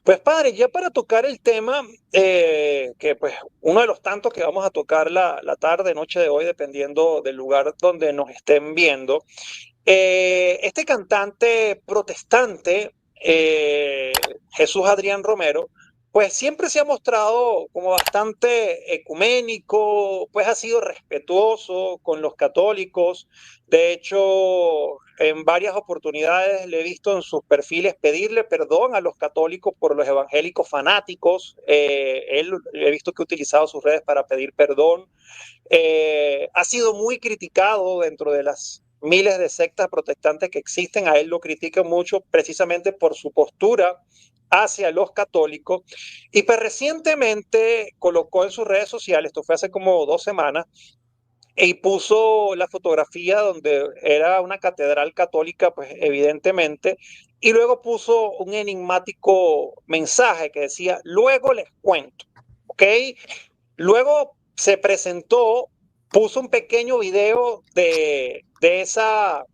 Pues padre, ya para tocar el tema, que pues uno de los tantos que vamos a tocar la tarde, noche de hoy, dependiendo del lugar donde nos estén viendo, este cantante protestante, Jesús Adrián Romero, pues siempre se ha mostrado como bastante ecuménico, pues ha sido respetuoso con los católicos. De hecho, en varias oportunidades le he visto en sus perfiles pedirle perdón a los católicos por los evangélicos fanáticos. Él he visto que ha utilizado sus redes para pedir perdón. Ha sido muy criticado dentro de las miles de sectas protestantes que existen. A él lo critican mucho precisamente por su postura hacia los católicos. Y pues recientemente colocó en sus redes sociales, esto fue hace como 2 semanas, y puso la fotografía donde era una catedral católica, pues evidentemente, y luego puso un enigmático mensaje que decía, luego les cuento, ¿ok? Luego se presentó, puso un pequeño video de esa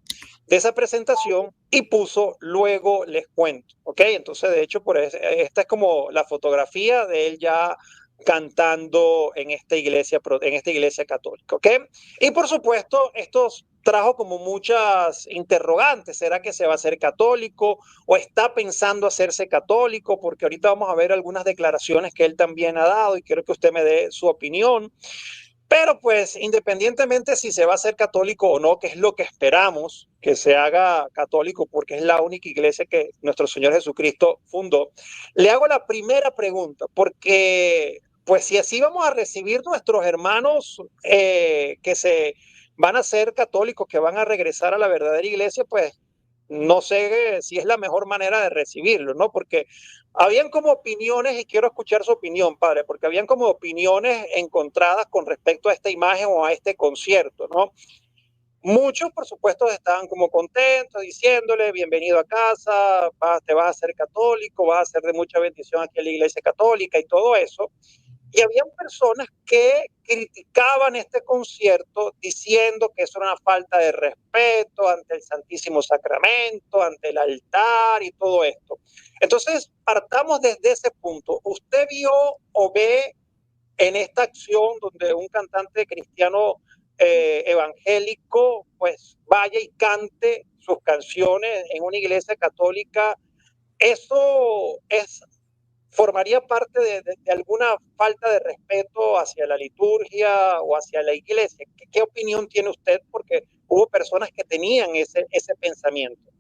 presentación y puso luego les cuento, ¿ok? Entonces, de hecho, esta es como la fotografía de él ya cantando en esta iglesia católica, ¿ok? Y por supuesto, esto trajo como muchas interrogantes. ¿Será que se va a hacer católico o está pensando hacerse católico? Porque ahorita vamos a ver algunas declaraciones que él también ha dado y quiero que usted me dé su opinión. Pero pues independientemente si se va a hacer católico o no, que es lo que esperamos que se haga católico porque es la única iglesia que nuestro Señor Jesucristo fundó, le hago la primera pregunta porque pues si así vamos a recibir nuestros hermanos que se van a ser católicos, que van a regresar a la verdadera iglesia, pues no sé si es la mejor manera de recibirlo, ¿no? Porque habían como opiniones, y quiero escuchar su opinión, padre, porque habían como opiniones encontradas con respecto a esta imagen o a este concierto, ¿no? Muchos, por supuesto, estaban como contentos, diciéndole, bienvenido a casa, te vas a ser católico, vas a ser de mucha bendición aquí en la iglesia católica y todo eso. Y habían personas que criticaban este concierto diciendo que eso era una falta de respeto ante el Santísimo Sacramento, ante el altar y todo esto. Entonces, partamos desde ese punto. ¿Usted vio o ve en esta acción donde un cantante cristiano evangélico pues vaya y cante sus canciones en una iglesia católica? ¿Eso formaría parte de alguna falta de respeto hacia la liturgia o hacia la iglesia? ¿Qué opinión tiene usted? Porque hubo personas que tenían ese pensamiento.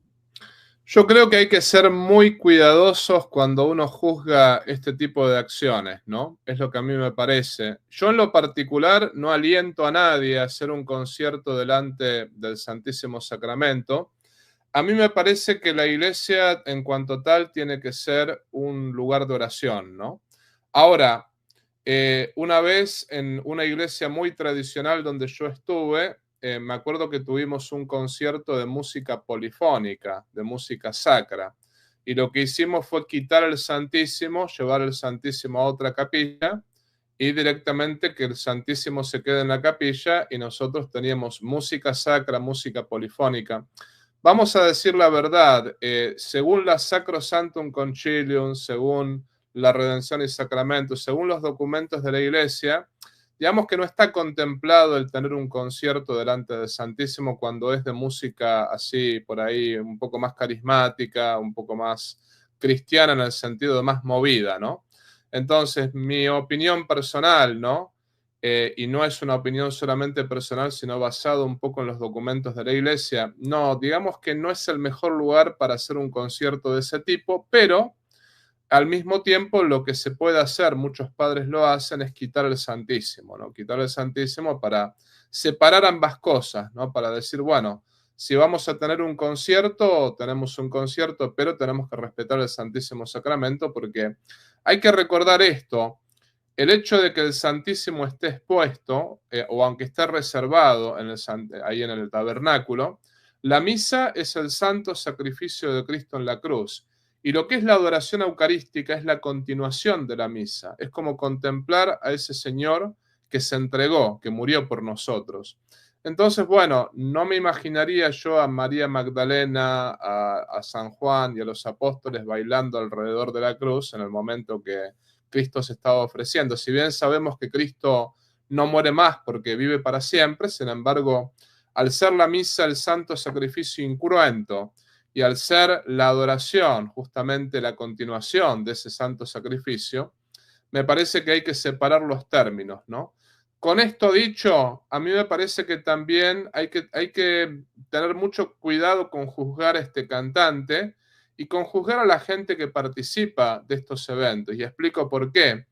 Yo creo que hay que ser muy cuidadosos cuando uno juzga este tipo de acciones, ¿no? Es lo que a mí me parece. Yo en lo particular no aliento a nadie a hacer un concierto delante del Santísimo Sacramento. A mí me parece que la iglesia en cuanto tal tiene que ser un lugar de oración, ¿no? Ahora, una vez en una iglesia muy tradicional donde yo estuve, me acuerdo que tuvimos un concierto de música polifónica, de música sacra, y lo que hicimos fue quitar el Santísimo, llevar el Santísimo a otra capilla y directamente que el Santísimo se quede en la capilla y nosotros teníamos música sacra, música polifónica. Vamos a decir la verdad, según la Sacrosanctum Concilium, según la Redención y Sacramentos, según los documentos de la Iglesia, digamos que no está contemplado el tener un concierto delante del Santísimo cuando es de música así, por ahí, un poco más carismática, un poco más cristiana en el sentido de más movida, ¿no? Entonces, mi opinión personal, ¿no? Y no es una opinión solamente personal, sino basado un poco en los documentos de la iglesia. No, digamos que no es el mejor lugar para hacer un concierto de ese tipo, pero al mismo tiempo lo que se puede hacer, muchos padres lo hacen, es quitar el Santísimo, ¿no? Quitar el Santísimo para separar ambas cosas, ¿no? Para decir, bueno, si vamos a tener un concierto, tenemos un concierto, pero tenemos que respetar el Santísimo Sacramento porque hay que recordar esto. El hecho de que el Santísimo esté expuesto, o aunque esté reservado ahí en el tabernáculo, la misa es el santo sacrificio de Cristo en la cruz. Y lo que es la adoración eucarística es la continuación de la misa. Es como contemplar a ese Señor que se entregó, que murió por nosotros. Entonces, bueno, no me imaginaría yo a María Magdalena, a San Juan y a los apóstoles bailando alrededor de la cruz en el momento que Cristo se estaba ofreciendo. Si bien sabemos que Cristo no muere más porque vive para siempre, sin embargo, al ser la misa el santo sacrificio incruento y al ser la adoración justamente la continuación de ese santo sacrificio, me parece que hay que separar los términos, ¿no? Con esto dicho, a mí me parece que también hay que tener mucho cuidado con juzgar a este cantante y con juzgar a la gente que participa de estos eventos. Y explico por qué.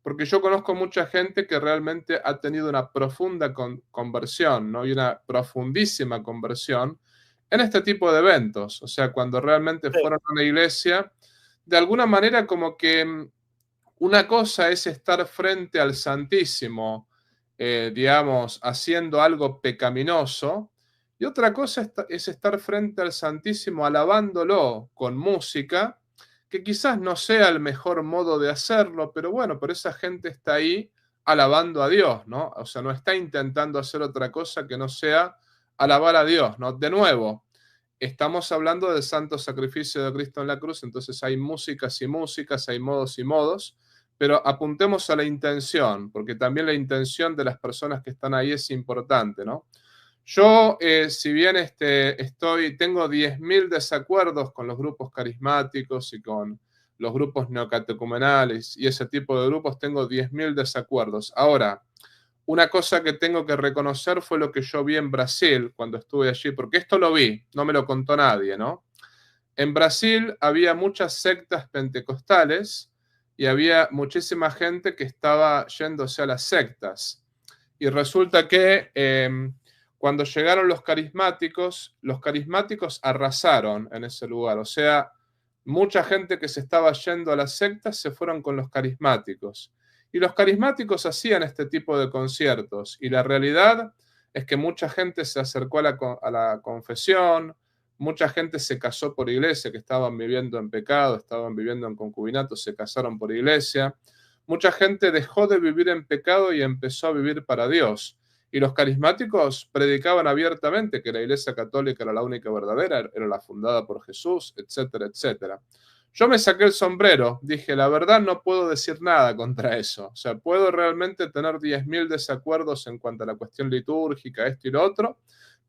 Porque yo conozco mucha gente que realmente ha tenido una profunda conversión, ¿no? Y una profundísima conversión en este tipo de eventos. O sea, cuando realmente Sí, fueron a una iglesia, de alguna manera como que una cosa es estar frente al Santísimo, digamos, haciendo algo pecaminoso, y otra cosa es estar frente al Santísimo alabándolo con música, que quizás no sea el mejor modo de hacerlo, pero bueno, pero esa gente está ahí alabando a Dios, ¿no? O sea, no está intentando hacer otra cosa que no sea alabar a Dios, ¿no? De nuevo, estamos hablando del santo sacrificio de Cristo en la cruz, entonces hay músicas y músicas, hay modos y modos, pero apuntemos a la intención, porque también la intención de las personas que están ahí es importante, ¿no? Yo, si bien tengo 10.000 desacuerdos con los grupos carismáticos y con los grupos neocatecumenales y ese tipo de grupos, tengo 10.000 desacuerdos. Ahora, una cosa que tengo que reconocer fue lo que yo vi en Brasil cuando estuve allí, porque esto lo vi, no me lo contó nadie, ¿no? En Brasil había muchas sectas pentecostales y había muchísima gente que estaba yéndose a las sectas. Y resulta que cuando llegaron los carismáticos arrasaron en ese lugar. O sea, mucha gente que se estaba yendo a las sectas se fueron con los carismáticos. Y los carismáticos hacían este tipo de conciertos. Y la realidad es que mucha gente se acercó a la confesión, mucha gente se casó por iglesia, que estaban viviendo en pecado, estaban viviendo en concubinato, se casaron por iglesia. Mucha gente dejó de vivir en pecado y empezó a vivir para Dios. Y los carismáticos predicaban abiertamente que la Iglesia Católica era la única verdadera, era la fundada por Jesús, etcétera, etcétera. Yo me saqué el sombrero, dije, la verdad no puedo decir nada contra eso. O sea, puedo realmente tener 10.000 desacuerdos en cuanto a la cuestión litúrgica, esto y lo otro,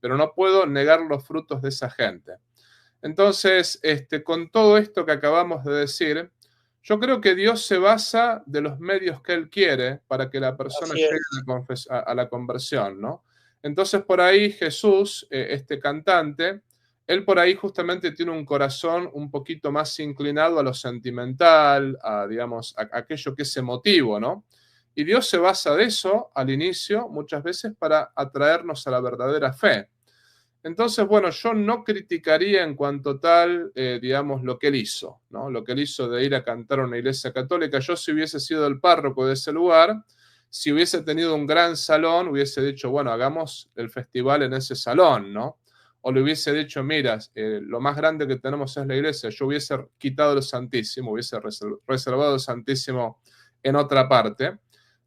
pero no puedo negar los frutos de esa gente. Entonces, con todo esto que acabamos de decir, yo creo que Dios se basa de los medios que Él quiere para que la persona así llegue es. a la conversión, ¿no? Entonces, por ahí Jesús, este cantante, él por ahí justamente tiene un corazón un poquito más inclinado a lo sentimental, a, digamos, a aquello que es emotivo, ¿no? Y Dios se basa de eso al inicio, muchas veces, para atraernos a la verdadera fe. Entonces, bueno, yo no criticaría en cuanto tal, digamos, lo que él hizo, ¿no? Lo que él hizo de ir a cantar a una iglesia católica. Yo, si hubiese sido el párroco de ese lugar, si hubiese tenido un gran salón, hubiese dicho, bueno, hagamos el festival en ese salón, ¿no? O le hubiese dicho, mira, lo más grande que tenemos es la iglesia. Yo hubiese quitado el Santísimo, hubiese reservado el Santísimo en otra parte.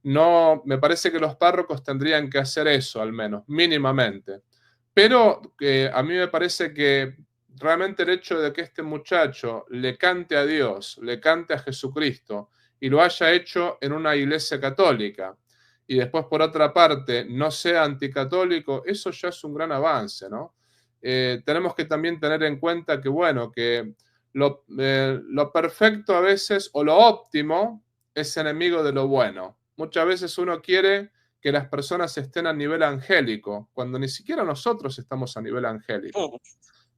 No, me parece que los párrocos tendrían que hacer eso, al menos, mínimamente. Pero a mí me parece que realmente el hecho de que este muchacho le cante a Dios, le cante a Jesucristo y lo haya hecho en una iglesia católica y después por otra parte no sea anticatólico, eso ya es un gran avance, ¿no? Tenemos que también tener en cuenta que, bueno, que lo perfecto a veces o lo óptimo es enemigo de lo bueno. Muchas veces uno quiere que las personas estén a nivel angélico, cuando ni siquiera nosotros estamos a nivel angélico.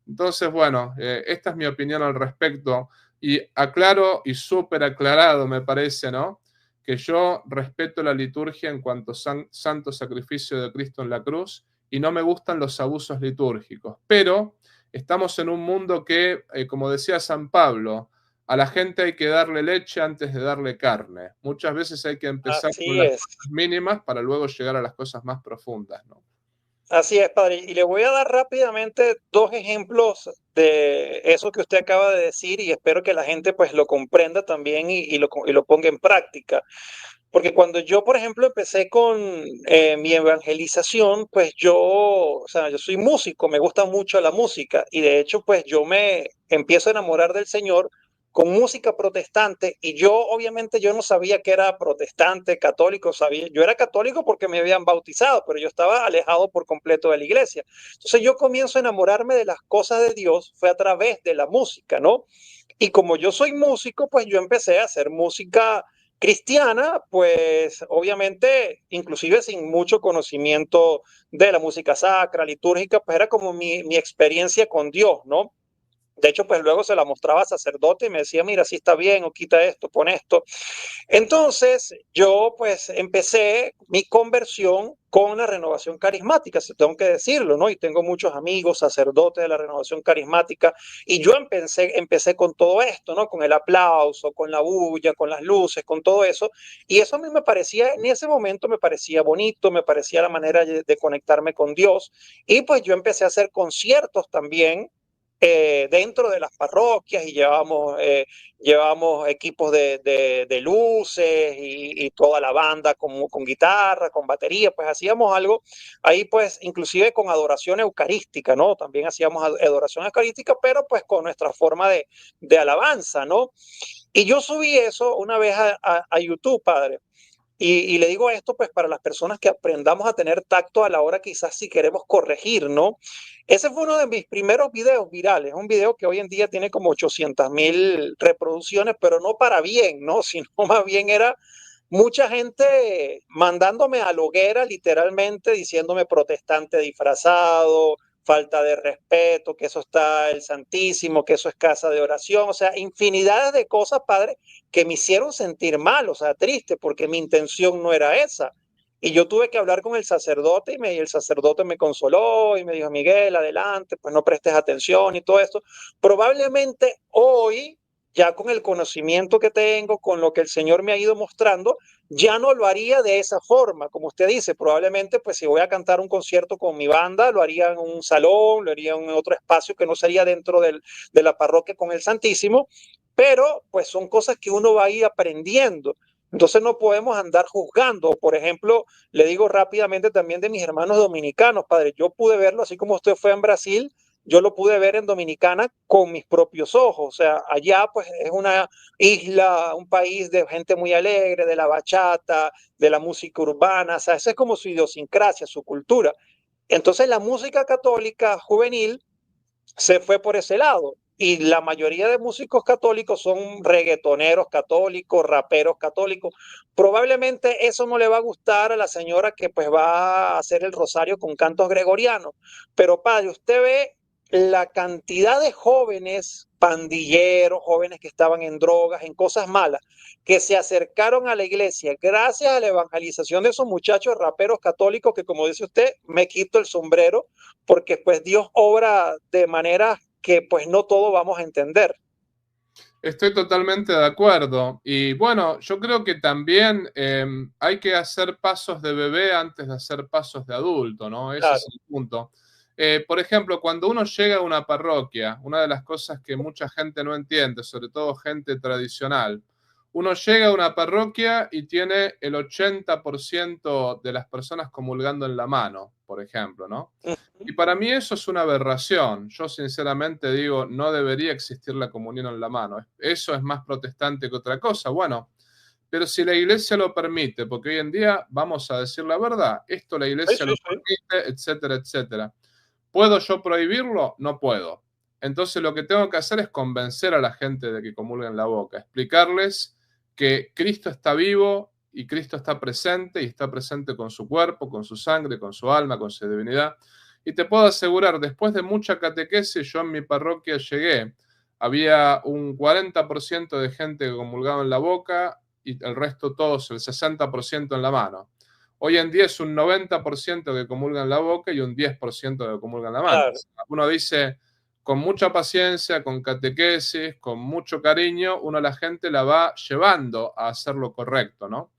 Entonces, bueno, esta es mi opinión al respecto y aclaro y súper aclarado me parece, ¿no? Que yo respeto la liturgia en cuanto santo sacrificio de Cristo en la cruz y no me gustan los abusos litúrgicos, pero estamos en un mundo que, como decía San Pablo, a la gente hay que darle leche antes de darle carne. Muchas veces hay que empezar con Así las es. cosas mínimas para luego llegar a las cosas más profundas, ¿no? Así es, padre. Y le voy a dar rápidamente dos ejemplos de eso que usted acaba de decir y espero que la gente pues lo comprenda también y lo ponga en práctica. Porque cuando yo, por ejemplo, empecé con mi evangelización, pues yo, o sea, yo soy músico, me gusta mucho la música y de hecho, pues yo me empiezo a enamorar del Señor con música protestante y yo, obviamente, yo no sabía que era protestante, católico, sabía, yo era católico porque me habían bautizado, pero yo estaba alejado por completo de la iglesia. Entonces yo comienzo a enamorarme de las cosas de Dios, fue a través de la música, ¿no? Y como yo soy músico, pues yo empecé a hacer música cristiana, pues obviamente, inclusive sin mucho conocimiento de la música sacra, litúrgica, pues era como mi experiencia con Dios, ¿no? De hecho, pues luego se la mostraba al sacerdote y me decía, mira, si está bien, o quita esto, pon esto. Entonces, yo pues empecé mi conversión con la renovación carismática, si tengo que decirlo, ¿no? Y tengo muchos amigos sacerdotes de la renovación carismática y yo empecé con todo esto, ¿no? Con el aplauso, con la bulla, con las luces, con todo eso. Y eso a mí me parecía, en ese momento me parecía bonito, me parecía la manera de conectarme con Dios. Y pues yo empecé a hacer conciertos también dentro de las parroquias y llevamos equipos de luces y toda la banda con guitarra, con batería, pues hacíamos algo ahí, pues inclusive con adoración eucarística, ¿no? También hacíamos adoración eucarística, pero pues con nuestra forma de alabanza, ¿no? Y yo subí eso una vez a YouTube, padre. Y le digo esto pues para las personas que aprendamos a tener tacto a la hora quizás si queremos corregir, ¿no? Ese fue uno de mis primeros videos virales, un video que hoy en día tiene como 800.000 reproducciones, pero no para bien, ¿no? Sino más bien era mucha gente mandándome a la hoguera literalmente, diciéndome protestante disfrazado, falta de respeto, que eso está el Santísimo, que eso es casa de oración, o sea, infinidades de cosas, padre, que me hicieron sentir mal, o sea, triste, porque mi intención no era esa. Y yo tuve que hablar con el sacerdote y el sacerdote me consoló y me dijo, Miguel, adelante, pues no prestes atención y todo esto. Probablemente hoy, ya con el conocimiento que tengo, con lo que el Señor me ha ido mostrando, ya no lo haría de esa forma, como usted dice, probablemente pues si voy a cantar un concierto con mi banda, lo haría en un salón, lo haría en otro espacio que no sería dentro de la parroquia con el Santísimo, pero pues son cosas que uno va a ir aprendiendo. Entonces no podemos andar juzgando. Por ejemplo, le digo rápidamente también de mis hermanos dominicanos, padre, yo pude verlo así como usted fue en Brasil, yo lo pude ver en Dominicana con mis propios ojos. O sea, allá pues es una isla, un país de gente muy alegre, de la bachata, de la música urbana, o sea, esa es como su idiosincrasia, su cultura. Entonces la música católica juvenil se fue por ese lado. Y la mayoría de músicos católicos son reggaetoneros católicos, raperos católicos. Probablemente eso no le va a gustar a la señora que pues va a hacer el rosario con cantos gregorianos. Pero padre, usted ve la cantidad de jóvenes pandilleros, jóvenes que estaban en drogas, en cosas malas, que se acercaron a la iglesia gracias a la evangelización de esos muchachos raperos católicos que, como dice usted, me quito el sombrero porque pues Dios obra de manera que pues no todo vamos a entender. Estoy totalmente de acuerdo. Y bueno, yo creo que también hay que hacer pasos de bebé antes de hacer pasos de adulto, ¿no? Ese es Claro, el punto. Por ejemplo, cuando uno llega a una parroquia, una de las cosas que mucha gente no entiende, sobre todo gente tradicional, uno llega a una parroquia y tiene el 80% de las personas comulgando en la mano, por ejemplo, ¿no? Y para mí eso es una aberración. Yo sinceramente digo, no debería existir la comunión en la mano. Eso es más protestante que otra cosa. Bueno, pero si la iglesia lo permite, porque hoy en día, vamos a decir la verdad, esto la sí, iglesia sí, lo sí. permite, etcétera, etcétera. ¿Puedo yo prohibirlo? No puedo. Entonces lo que tengo que hacer es convencer a la gente de que comulguen la boca, explicarles que Cristo está vivo y Cristo está presente y está presente con su cuerpo, con su sangre, con su alma, con su divinidad. Y te puedo asegurar, después de mucha catequesis, yo en mi parroquia llegué, había un 40% de gente que comulgaba en la boca y el resto todos, el 60% en la mano. Hoy en día es un 90% que comulga en la boca y un 10% que comulga en la mano. Claro. Uno dice, con mucha paciencia, con catequesis, con mucho cariño, uno a la gente la va llevando a hacer lo correcto, ¿no?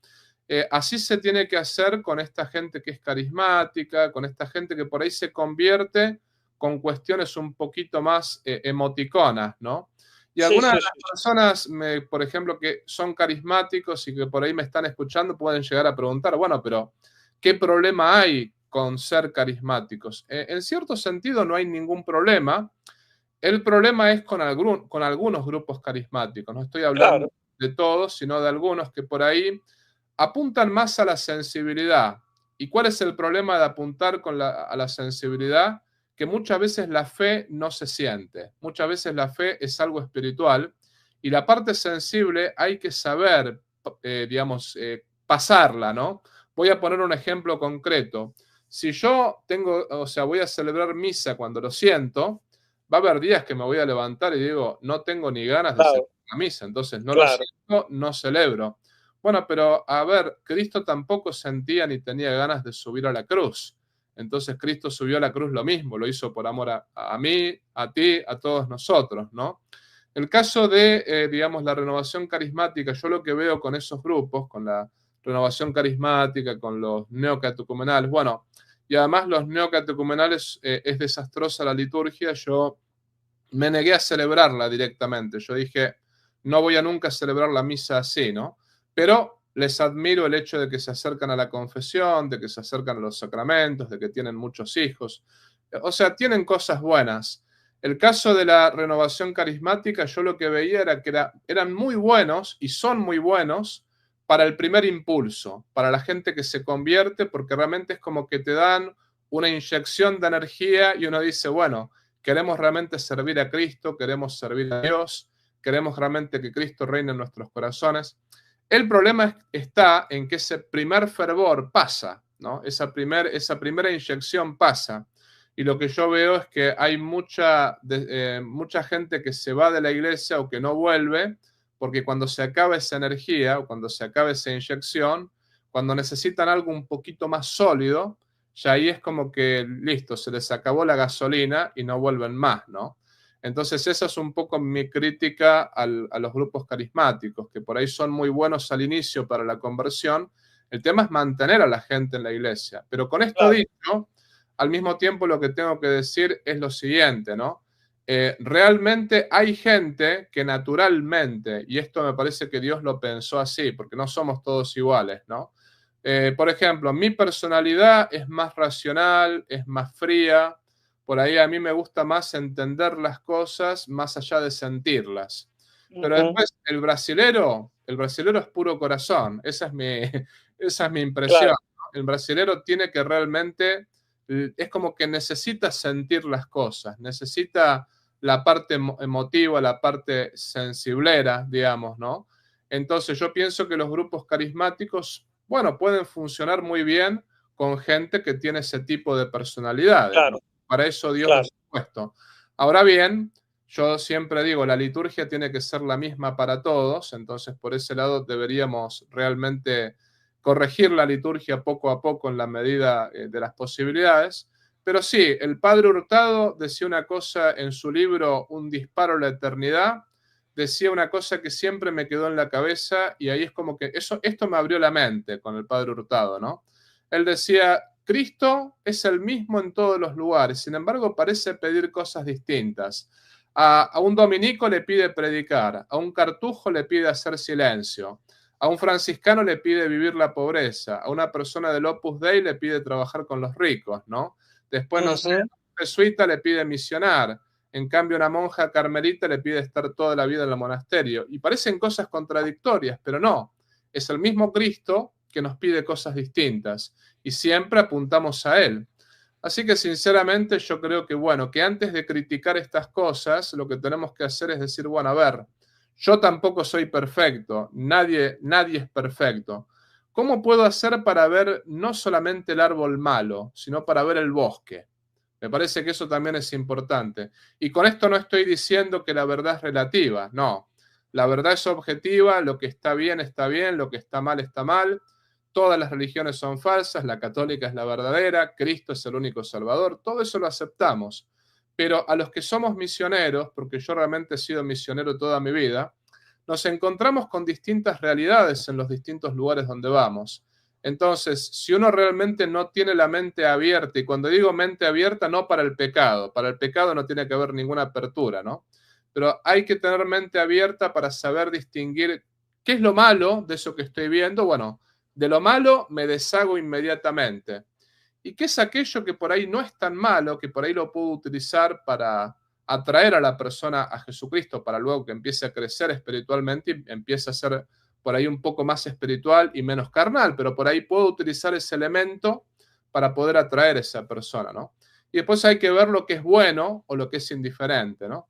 Así se tiene que hacer con esta gente que es carismática, con esta gente que por ahí se convierte con cuestiones un poquito más emoticonas, ¿no? Y Sí, algunas de sí, las sí, sí. personas, por ejemplo, que son carismáticos y que por ahí me están escuchando, pueden llegar a preguntar, bueno, pero ¿qué problema hay con ser carismáticos? En cierto sentido no hay ningún problema. El problema es con algunos grupos carismáticos. No estoy hablando Claro, de todos, sino de algunos que por ahí apuntan más a la sensibilidad. ¿Y cuál es el problema de apuntar a la sensibilidad? Que muchas veces la fe no se siente. Muchas veces la fe es algo espiritual y la parte sensible hay que saber, digamos, pasarla, ¿no? Voy a poner un ejemplo concreto. Si yo tengo, o sea, voy a celebrar misa cuando lo siento, va a haber días que me voy a levantar y digo, no tengo ni ganas de celebrar claro, la misa, entonces no lo claro, siento, no celebro. Bueno, pero a ver, Cristo tampoco sentía ni tenía ganas de subir a la cruz. Entonces Cristo subió a la cruz lo mismo, lo hizo por amor a mí, a ti, a todos nosotros, ¿no? El caso de, digamos, la renovación carismática, yo lo que veo con esos grupos, con la renovación carismática, con los neocatecumenales, bueno, y además los neocatecumenales es desastrosa la liturgia, yo me negué a celebrarla directamente. Yo dije, no voy a nunca celebrar la misa así, ¿no? Pero les admiro el hecho de que se acercan a la confesión, de que se acercan a los sacramentos, de que tienen muchos hijos. O sea, tienen cosas buenas. El caso de la renovación carismática, yo lo que veía era que eran muy buenos y son muy buenos para el primer impulso, para la gente que se convierte, porque realmente es como que te dan una inyección de energía y uno dice, bueno, queremos realmente servir a Cristo, queremos servir a Dios, queremos realmente que Cristo reine en nuestros corazones. El problema está en que ese primer fervor pasa, ¿no? Esa primera inyección pasa. Y lo que yo veo es que hay mucha gente que se va de la iglesia o que no vuelve, porque cuando se acaba esa energía o cuando se acaba esa inyección, cuando necesitan algo un poquito más sólido, ya ahí es como que listo, se les acabó la gasolina y no vuelven más, ¿no? Entonces esa es un poco mi crítica a los grupos carismáticos, que por ahí son muy buenos al inicio para la conversión. El tema es mantener a la gente en la iglesia. Pero con esto claro, dicho, al mismo tiempo lo que tengo que decir es lo siguiente, ¿no? Realmente hay gente que naturalmente, y esto me parece que Dios lo pensó así, porque no somos todos iguales, ¿no? Por ejemplo, mi personalidad es más racional, es más fría. Por ahí a mí me gusta más entender las cosas más allá de sentirlas. Pero ujú, después el brasilero es puro corazón. Esa es esa es mi impresión, claro, ¿no? El brasilero tiene que realmente, es como que necesita sentir las cosas, necesita la parte emotiva, la parte sensiblera, digamos, ¿no? Entonces yo pienso que los grupos carismáticos, bueno, pueden funcionar muy bien con gente que tiene ese tipo de personalidades, ¿no? claro, Para eso Dios claro, los ha puesto. Ahora bien, yo siempre digo, la liturgia tiene que ser la misma para todos, entonces por ese lado deberíamos realmente corregir la liturgia poco a poco en la medida de las posibilidades. Pero sí, el padre Hurtado decía una cosa en su libro Un disparo a la eternidad, decía una cosa que siempre me quedó en la cabeza y ahí es como que esto me abrió la mente con el padre Hurtado, ¿no? Él decía, Cristo es el mismo en todos los lugares, sin embargo parece pedir cosas distintas. A un dominico le pide predicar, a un cartujo le pide hacer silencio, a un franciscano le pide vivir la pobreza, a una persona del Opus Dei le pide trabajar con los ricos, ¿no? Después, no sé, ujú, a un jesuita le pide misionar, en cambio una monja carmelita le pide estar toda la vida en el monasterio. Y parecen cosas contradictorias, pero no, es el mismo Cristo que nos pide cosas distintas y siempre apuntamos a Él. Así que sinceramente yo creo que, bueno, que antes de criticar estas cosas, lo que tenemos que hacer es decir, bueno, a ver, yo tampoco soy perfecto, nadie es perfecto. ¿Cómo puedo hacer para ver no solamente el árbol malo, sino para ver el bosque? Me parece que eso también es importante. Y con esto no estoy diciendo que la verdad es relativa, no. La verdad es objetiva, lo que está bien, lo que está mal está mal. Todas las religiones son falsas, la católica es la verdadera, Cristo es el único salvador, todo eso lo aceptamos. Pero a los que somos misioneros, porque yo realmente he sido misionero toda mi vida, nos encontramos con distintas realidades en los distintos lugares donde vamos. Entonces, si uno realmente no tiene la mente abierta, y cuando digo mente abierta, no para el pecado no tiene que haber ninguna apertura, ¿no? pero hay que tener mente abierta para saber distinguir qué es lo malo de eso que estoy viendo. Bueno, de lo malo me deshago inmediatamente. ¿Y qué es aquello que por ahí no es tan malo, que por ahí lo puedo utilizar para atraer a la persona a Jesucristo, para luego que empiece a crecer espiritualmente y empiece a ser por ahí un poco más espiritual y menos carnal, pero por ahí puedo utilizar ese elemento para poder atraer a esa persona, ¿no? Y después hay que ver lo que es bueno o lo que es indiferente, ¿no?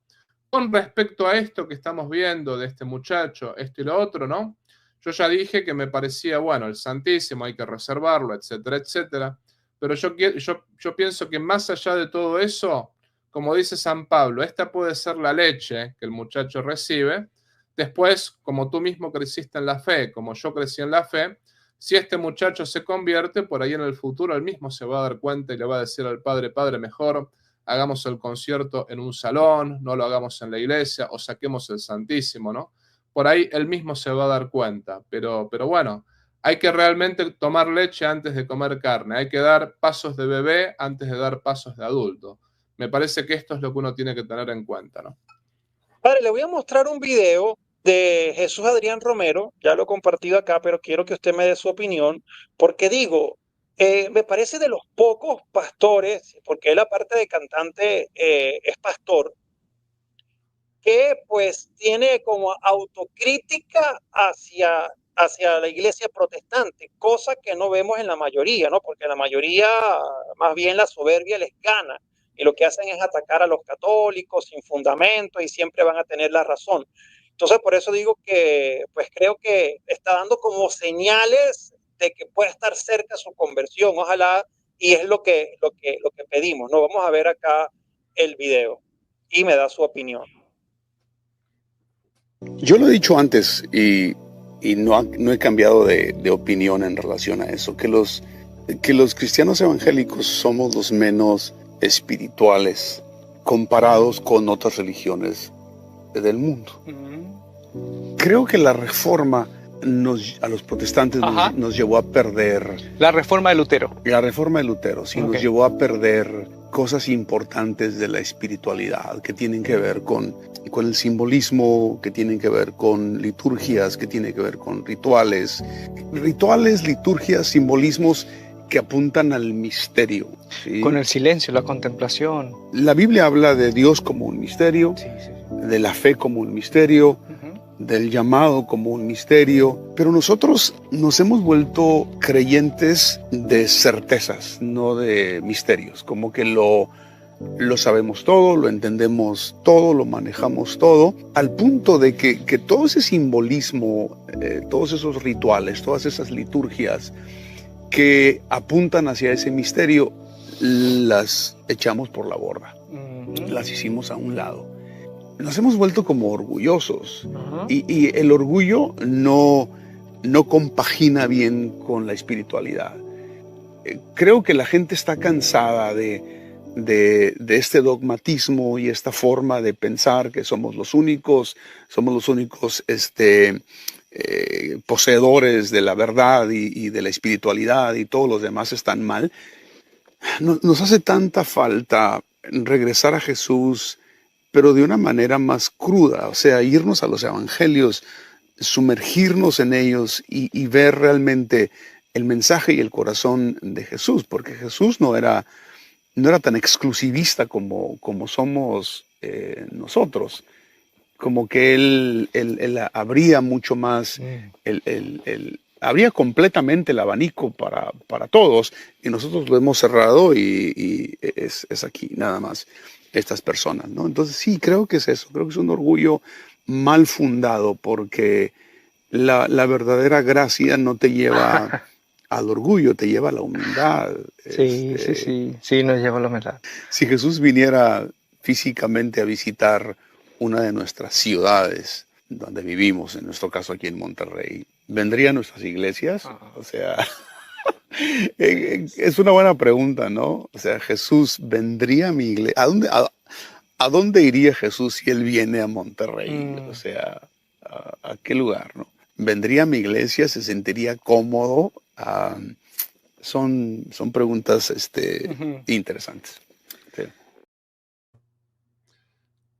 Con respecto a esto que estamos viendo de este muchacho, esto y lo otro, ¿no? Yo ya dije que me parecía, bueno, el Santísimo hay que reservarlo, etcétera, etcétera. Pero yo pienso que más allá de todo eso, como dice San Pablo, esta puede ser la leche que el muchacho recibe. Después, como tú mismo creciste en la fe, como yo crecí en la fe, si este muchacho se convierte, por ahí en el futuro él mismo se va a dar cuenta y le va a decir al padre, padre, mejor hagamos el concierto en un salón, no lo hagamos en la iglesia o saquemos el Santísimo, ¿no? Por ahí él mismo se va a dar cuenta, pero bueno, hay que realmente tomar leche antes de comer carne, hay que dar pasos de bebé antes de dar pasos de adulto. Me parece que esto es lo que uno tiene que tener en cuenta, ¿no? Padre, le voy a mostrar un video de Jesús Adrián Romero, ya lo he compartido acá, pero quiero que usted me dé su opinión, porque digo, me parece de los pocos pastores, porque él aparte de cantante es pastor, que pues tiene como autocrítica hacia la iglesia protestante, cosa que no vemos en la mayoría, ¿no? Porque la mayoría, más bien la soberbia les gana y lo que hacen es atacar a los católicos sin fundamento y siempre van a tener la razón. Entonces, por eso digo que, pues creo que está dando como señales de que puede estar cerca su conversión, ojalá, y es lo que pedimos, ¿no? Vamos a ver acá el video y me da su opinión. Yo lo he dicho antes y no he cambiado de opinión en relación a eso, que los cristianos evangélicos somos los menos espirituales comparados con otras religiones del mundo. Creo que la reforma a los protestantes nos llevó a perder. La reforma de Lutero. La reforma de Lutero, sí, nos llevó a perder cosas importantes de la espiritualidad que tienen que ver con el simbolismo, que tienen que ver con liturgias, que tienen que ver con rituales, liturgias, simbolismos que apuntan al misterio. ¿Sí? Con el silencio, la contemplación. La Biblia habla de Dios como un misterio, de la fe como un misterio, del llamado como un misterio, pero nosotros nos hemos vuelto creyentes de certezas, no de misterios, como que lo sabemos todo, lo entendemos todo, lo manejamos todo, al punto de que todo ese simbolismo, todos esos rituales, todas esas liturgias que apuntan hacia ese misterio, las echamos por la borda, las hicimos a un lado. Nos hemos vuelto como orgullosos y el orgullo no compagina bien con la espiritualidad. Creo que la gente está cansada de este dogmatismo y esta forma de pensar que somos los únicos poseedores de la verdad y de la espiritualidad y todos los demás están mal. Nos hace tanta falta regresar a Jesús, pero de una manera más cruda, o sea, irnos a los evangelios, sumergirnos en ellos y ver realmente el mensaje y el corazón de Jesús, porque Jesús no era tan exclusivista como somos nosotros, como que él abría mucho más, abría completamente el abanico para todos, y nosotros lo hemos cerrado y es aquí nada más. Estas personas, ¿no? Entonces sí, creo que es eso, creo que es un orgullo mal fundado, porque la verdadera gracia no te lleva al orgullo, te lleva a la humildad. Sí, nos lleva a la humildad. Si Jesús viniera físicamente a visitar una de nuestras ciudades donde vivimos, en nuestro caso aquí en Monterrey, ¿vendría a nuestras iglesias? O sea... Es una buena pregunta, ¿no? O sea, Jesús vendría a mi iglesia. ¿A dónde iría Jesús si él viene a Monterrey? O sea, ¿a qué lugar, no? ¿Vendría a mi iglesia? ¿Se sentiría cómodo? Son preguntas interesantes. Sí.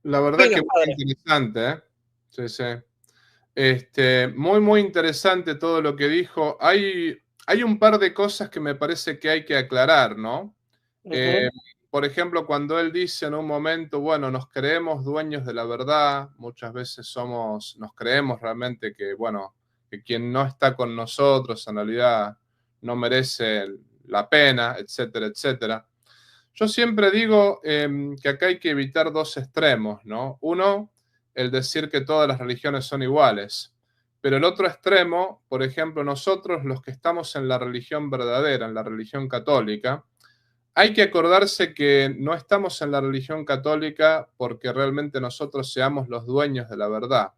La verdad Opinas, que muy padre. interesante, ¿eh? Sí, sí. Muy, muy interesante todo lo que dijo. Hay un par de cosas que me parece que hay que aclarar, ¿no? Ujú. Por ejemplo, cuando él dice en un momento, bueno, nos creemos dueños de la verdad, muchas veces nos creemos realmente que, bueno, que quien no está con nosotros en realidad no merece la pena, etcétera, etcétera. Yo siempre digo que acá hay que evitar dos extremos, ¿no? Uno, el decir que todas las religiones son iguales, pero el otro extremo, por ejemplo, nosotros los que estamos en la religión verdadera, en la religión católica, hay que acordarse que no estamos en la religión católica porque realmente nosotros seamos los dueños de la verdad,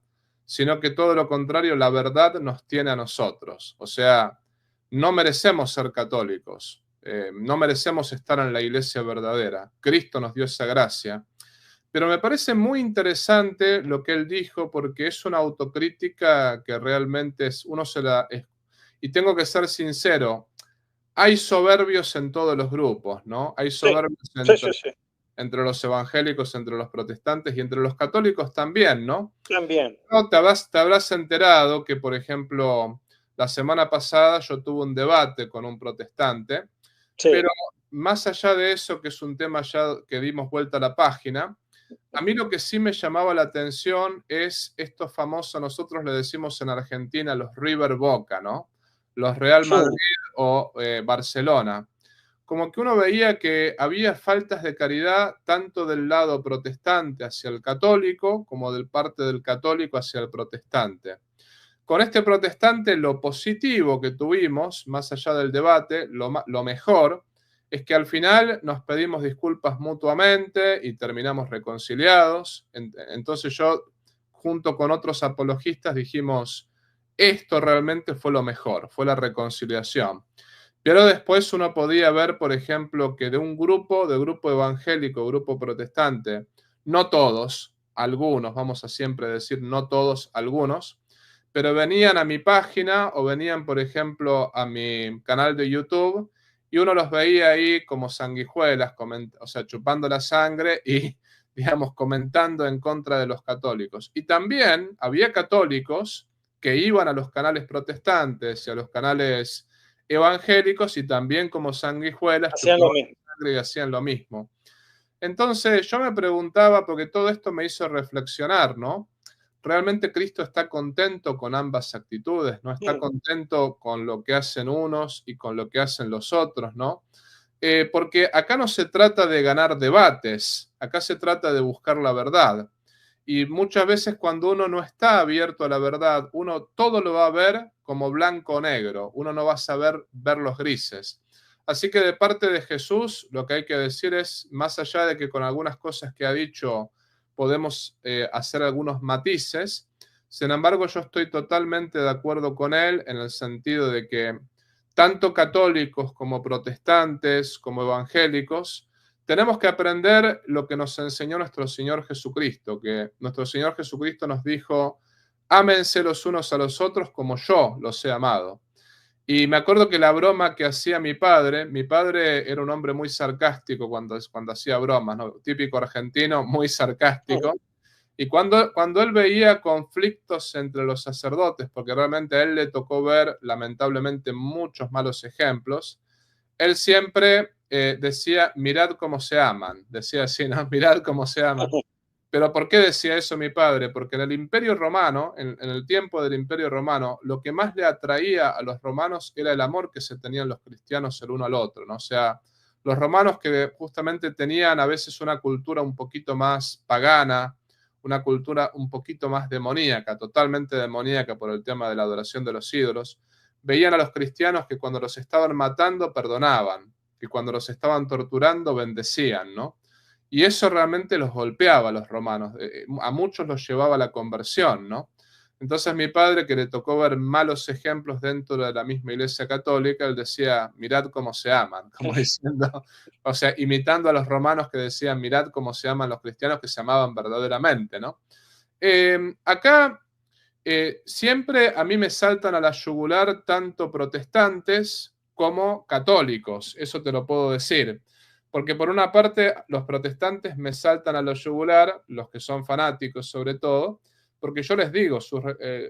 sino que todo lo contrario, la verdad nos tiene a nosotros. O sea, no merecemos ser católicos, no merecemos estar en la iglesia verdadera. Cristo nos dio esa gracia. Pero me parece muy interesante lo que él dijo porque es una autocrítica que realmente uno se la... Y tengo que ser sincero, hay soberbios en todos los grupos, ¿no? Hay Sí, soberbios sí, sí, sí. entre los evangélicos, entre los protestantes y entre los católicos también, ¿no? También. No, te habrás enterado que, por ejemplo, la semana pasada yo tuve un debate con un protestante, Sí. pero más allá de eso, que es un tema ya que dimos vuelta a la página, a mí lo que sí me llamaba la atención es estos famosos, nosotros le decimos en Argentina los River Boca, ¿no? Los Real Madrid Mm. o Barcelona. Como que uno veía que había faltas de caridad tanto del lado protestante hacia el católico como del parte del católico hacia el protestante. Con este protestante lo positivo que tuvimos, más allá del debate, lo mejor, es que al final nos pedimos disculpas mutuamente y terminamos reconciliados. Entonces yo, junto con otros apologistas, dijimos, esto realmente fue lo mejor, fue la reconciliación. Pero después uno podía ver, por ejemplo, que de grupo evangélico, grupo protestante, no todos, algunos, vamos a siempre decir no todos, algunos, pero venían a mi página o venían, por ejemplo, a mi canal de YouTube y uno los veía ahí como sanguijuelas, o sea, chupando la sangre y, digamos, comentando en contra de los católicos. Y también había católicos que iban a los canales protestantes y a los canales evangélicos y también como sanguijuelas Hacían lo chupaban mismo. sangre y hacían lo mismo. Entonces yo me preguntaba, porque todo esto me hizo reflexionar, ¿no? ¿Realmente Cristo está contento con ambas actitudes? ¿No está Mm. contento con lo que hacen unos y con lo que hacen los otros, ¿no? Porque acá no se trata de ganar debates, acá se trata de buscar la verdad. Y muchas veces cuando uno no está abierto a la verdad, uno todo lo va a ver como blanco o negro, uno no va a saber ver los grises. Así que de parte de Jesús, lo que hay que decir es, más allá de que con algunas cosas que ha dicho podemos hacer algunos matices, sin embargo yo estoy totalmente de acuerdo con él en el sentido de que tanto católicos como protestantes, como evangélicos, tenemos que aprender lo que nos enseñó nuestro Señor Jesucristo, que nuestro Señor Jesucristo nos dijo, ámense los unos a los otros como yo los he amado. Y me acuerdo que la broma que hacía mi padre era un hombre muy sarcástico cuando hacía bromas, ¿no? Típico argentino, muy Mm. sarcástico. Y cuando él veía conflictos entre los sacerdotes, porque realmente a él le tocó ver lamentablemente muchos malos ejemplos, él siempre decía, mirad cómo se aman. Decía así, ¿no? Mirad cómo se aman. Pero ¿por qué decía eso mi padre? Porque en el Imperio Romano, en el tiempo del Imperio Romano, lo que más le atraía a los romanos era el amor que se tenían los cristianos el uno al otro, ¿no? O sea, los romanos que justamente tenían a veces una cultura un poquito más pagana, una cultura un poquito más demoníaca, totalmente demoníaca por el tema de la adoración de los ídolos, veían a los cristianos que cuando los estaban matando perdonaban, que cuando los estaban torturando bendecían, ¿no? Y eso realmente los golpeaba a los romanos, a muchos los llevaba a la conversión, ¿no? Entonces mi padre, que le tocó ver malos ejemplos dentro de la misma iglesia católica, él decía, mirad cómo se aman, como diciendo, o sea, imitando a los romanos que decían, mirad cómo se aman los cristianos que se amaban verdaderamente, ¿no? Acá siempre a mí me saltan a la yugular tanto protestantes como católicos, eso te lo puedo decir. Porque por una parte los protestantes me saltan a lo yugular, los que son fanáticos sobre todo, porque yo les digo,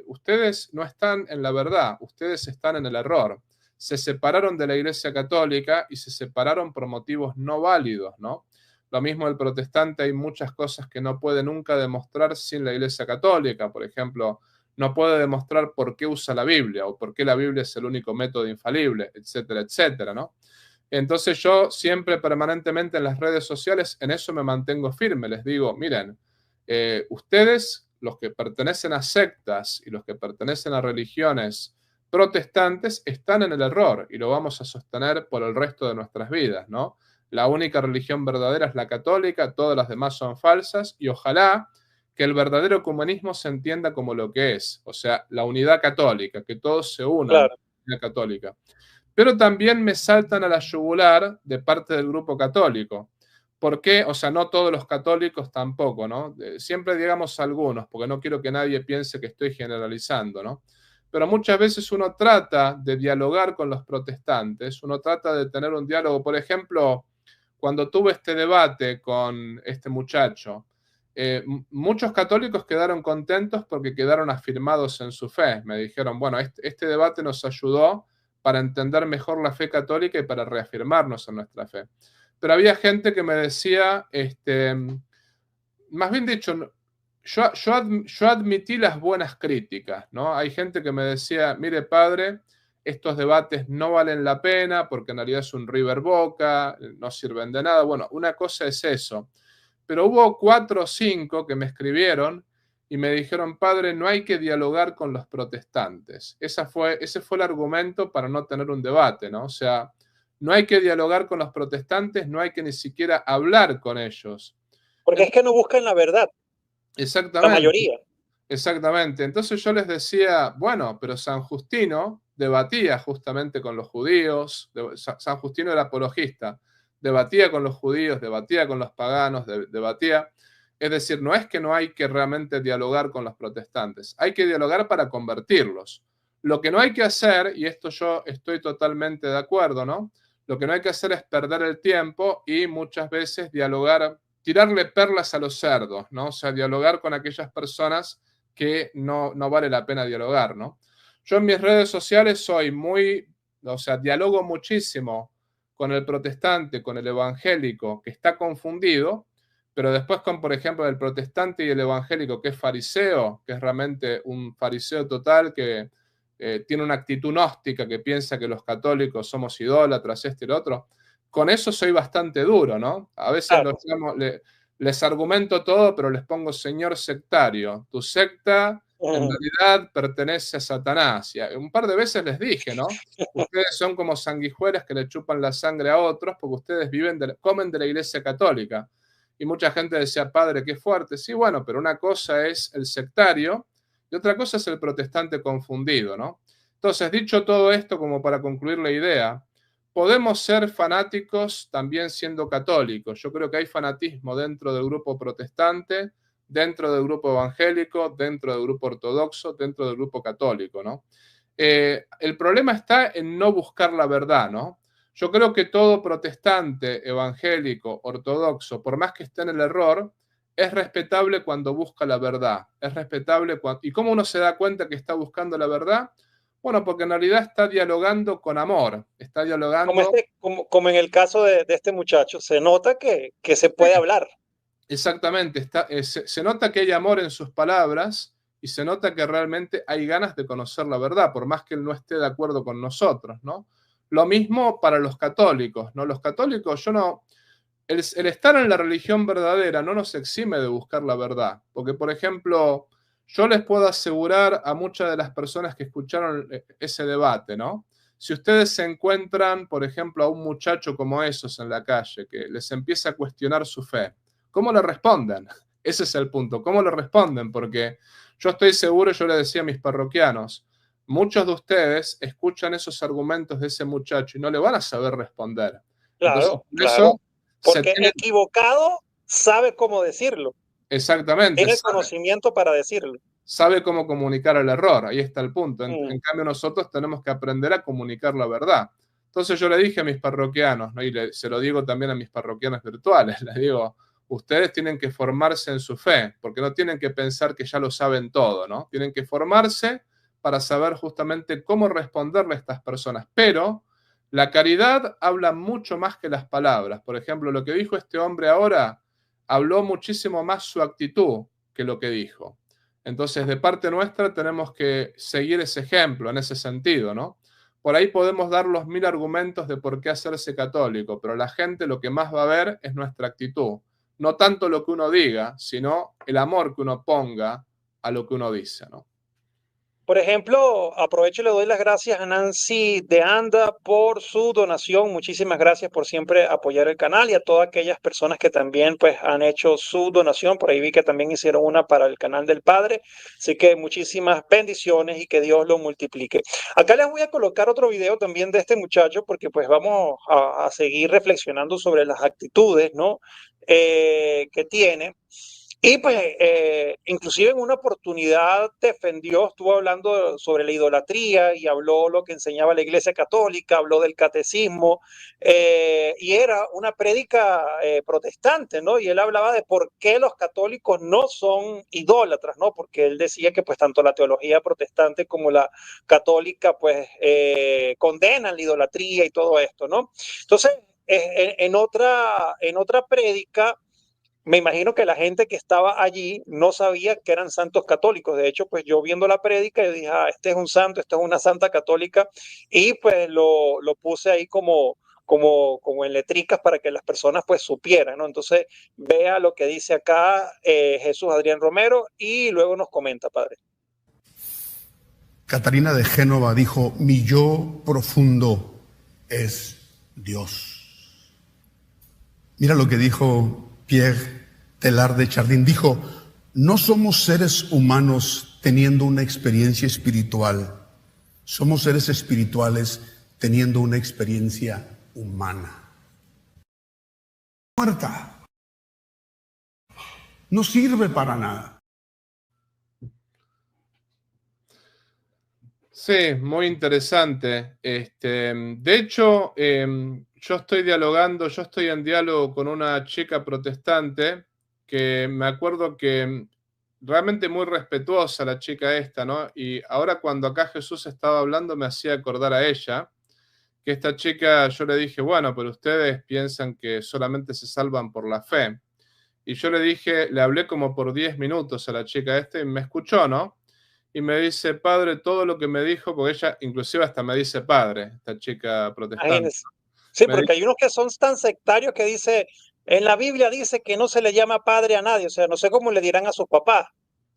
ustedes no están en la verdad, ustedes están en el error. Se separaron de la Iglesia Católica y se separaron por motivos no válidos, ¿no? Lo mismo el protestante, hay muchas cosas que no puede nunca demostrar sin la Iglesia Católica. Por ejemplo, no puede demostrar por qué usa la Biblia o por qué la Biblia es el único método infalible, etcétera, etcétera, ¿no? Entonces yo siempre permanentemente en las redes sociales en eso me mantengo firme. Les digo, miren, ustedes, los que pertenecen a sectas y los que pertenecen a religiones protestantes, están en el error y lo vamos a sostener por el resto de nuestras vidas, ¿no? La única religión verdadera es la católica, todas las demás son falsas y ojalá que el verdadero ecumenismo se entienda como lo que es, o sea, la unidad católica, que todos se unan Claro. a la unidad católica. Pero también me saltan a la yugular de parte del grupo católico. ¿Por qué? O sea, no todos los católicos tampoco, ¿no? Siempre digamos algunos, porque no quiero que nadie piense que estoy generalizando, ¿no? Pero muchas veces uno trata de dialogar con los protestantes, uno trata de tener un diálogo. Por ejemplo, cuando tuve este debate con este muchacho, muchos católicos quedaron contentos porque quedaron afirmados en su fe. Me dijeron, bueno, este debate nos ayudó para entender mejor la fe católica y para reafirmarnos en nuestra fe. Pero había gente que me decía, más bien dicho, yo admití las buenas críticas, ¿no? Hay gente que me decía, mire padre, estos debates no valen la pena porque en realidad es un River Boca, no sirven de nada. Bueno, una cosa es eso. Pero hubo 4 o 5 que me escribieron y me dijeron, padre, no hay que dialogar con los protestantes. Ese fue el argumento para no tener un debate, ¿no? O sea, no hay que dialogar con los protestantes, no hay que ni siquiera hablar con ellos. Porque es que no buscan la verdad. Exactamente. La mayoría. Exactamente. Entonces yo les decía, bueno, pero San Justino debatía justamente con los judíos, San Justino era apologista, debatía con los judíos, debatía con los paganos, debatía. Es decir, no es que no hay que realmente dialogar con los protestantes, hay que dialogar para convertirlos. Lo que no hay que hacer, y esto yo estoy totalmente de acuerdo, ¿no? Lo que no hay que hacer es perder el tiempo y muchas veces dialogar, tirarle perlas a los cerdos, ¿no? O sea, dialogar con aquellas personas que no vale la pena dialogar, ¿no? Yo en mis redes sociales dialogo muchísimo con el protestante, con el evangélico, que está confundido, pero después con, por ejemplo, el protestante y el evangélico, que es fariseo, que es realmente un fariseo total, que tiene una actitud gnóstica, que piensa que los católicos somos idólatras, y lo otro. Con eso soy bastante duro, ¿no? A veces les argumento todo, pero les pongo señor sectario. Tu secta en realidad pertenece a Satanás. Y un par de veces les dije, ¿no? Ustedes son como sanguijuelas que le chupan la sangre a otros porque ustedes comen de la Iglesia Católica. Y mucha gente decía, padre, qué fuerte. Sí, bueno, pero una cosa es el sectario y otra cosa es el protestante confundido, ¿no? Entonces, dicho todo esto, como para concluir la idea, podemos ser fanáticos también siendo católicos. Yo creo que hay fanatismo dentro del grupo protestante, dentro del grupo evangélico, dentro del grupo ortodoxo, dentro del grupo católico, ¿no? El problema está en no buscar la verdad, ¿no? Yo creo que todo protestante, evangélico, ortodoxo, por más que esté en el error, es respetable cuando busca la verdad. Es respetable ¿Y cómo uno se da cuenta que está buscando la verdad? Bueno, porque en realidad está dialogando con amor, está dialogando... Como en el caso de este muchacho, se nota que se puede hablar. Exactamente, se nota que hay amor en sus palabras y se nota que realmente hay ganas de conocer la verdad, por más que él no esté de acuerdo con nosotros, ¿no? Lo mismo para los católicos, ¿no? Los católicos, el estar en la religión verdadera no nos exime de buscar la verdad, porque, por ejemplo, yo les puedo asegurar a muchas de las personas que escucharon ese debate, ¿no? Si ustedes se encuentran, por ejemplo, a un muchacho como esos en la calle, que les empieza a cuestionar su fe, ¿cómo le responden? Ese es el punto, ¿cómo le responden? Porque yo estoy seguro, yo le decía a mis parroquianos, muchos de ustedes escuchan esos argumentos de ese muchacho y no le van a saber responder. Claro, entonces, claro. Porque equivocado sabe cómo decirlo. Exactamente. Tiene el conocimiento para decirlo. Sabe cómo comunicar el error, ahí está el punto. En cambio, nosotros tenemos que aprender a comunicar la verdad. Entonces yo le dije a mis parroquianos, ¿no? Y se lo digo también a mis parroquianos virtuales, les digo, ustedes tienen que formarse en su fe, porque no tienen que pensar que ya lo saben todo, ¿no? Tienen que formarse para saber justamente cómo responderle a estas personas. Pero la caridad habla mucho más que las palabras. Por ejemplo, lo que dijo este hombre ahora habló muchísimo más su actitud que lo que dijo. Entonces, de parte nuestra tenemos que seguir ese ejemplo en ese sentido, ¿no? Por ahí podemos dar los 1000 argumentos de por qué hacerse católico, pero la gente lo que más va a ver es nuestra actitud. No tanto lo que uno diga, sino el amor que uno ponga a lo que uno dice, ¿no? Por ejemplo, aprovecho y le doy las gracias a Nancy de Anda por su donación. Muchísimas gracias por siempre apoyar el canal y a todas aquellas personas que también pues han hecho su donación. Por ahí vi que también hicieron una para el canal del Padre. Así que muchísimas bendiciones y que Dios lo multiplique. Acá les voy a colocar otro video también de este muchacho porque pues vamos a seguir reflexionando sobre las actitudes, ¿no? Que tiene. Y pues inclusive en una oportunidad defendió, estuvo hablando sobre la idolatría y habló lo que enseñaba la Iglesia Católica, habló del catecismo y era una prédica protestante, ¿no? Y él hablaba de por qué los católicos no son idólatras, ¿no? Porque él decía que pues tanto la teología protestante como la católica pues condenan la idolatría y todo esto, ¿no? Entonces, en otra prédica, me imagino que la gente que estaba allí no sabía que eran santos católicos. De hecho, pues yo viendo la prédica, yo dije, ah, este es un santo, esta es una santa católica, y pues lo puse ahí como en letricas para que las personas pues supieran, ¿no? Entonces, vea lo que dice acá Jesús Adrián Romero y luego nos comenta, padre. Catarina de Génova dijo, mi yo profundo es Dios. Mira lo que dijo Pierre Teilhard de Chardin. Dijo, no somos seres humanos teniendo una experiencia espiritual, somos seres espirituales teniendo una experiencia humana. Muerta. No sirve para nada. Sí, muy interesante. De hecho, yo estoy en diálogo con una chica protestante que me acuerdo que realmente muy respetuosa la chica esta, ¿no? Y ahora cuando acá Jesús estaba hablando me hacía acordar a ella, que esta chica, yo le dije, bueno, pero ustedes piensan que solamente se salvan por la fe. Y yo le dije, le hablé como por 10 minutos a la chica esta y me escuchó, ¿no? Y me dice, padre, todo lo que me dijo, porque ella inclusive hasta me dice padre, esta chica protestante. Imagínense. Sí, Me porque hay unos que son tan sectarios que dice, en la Biblia dice que no se le llama padre a nadie, o sea, no sé cómo le dirán a sus papás.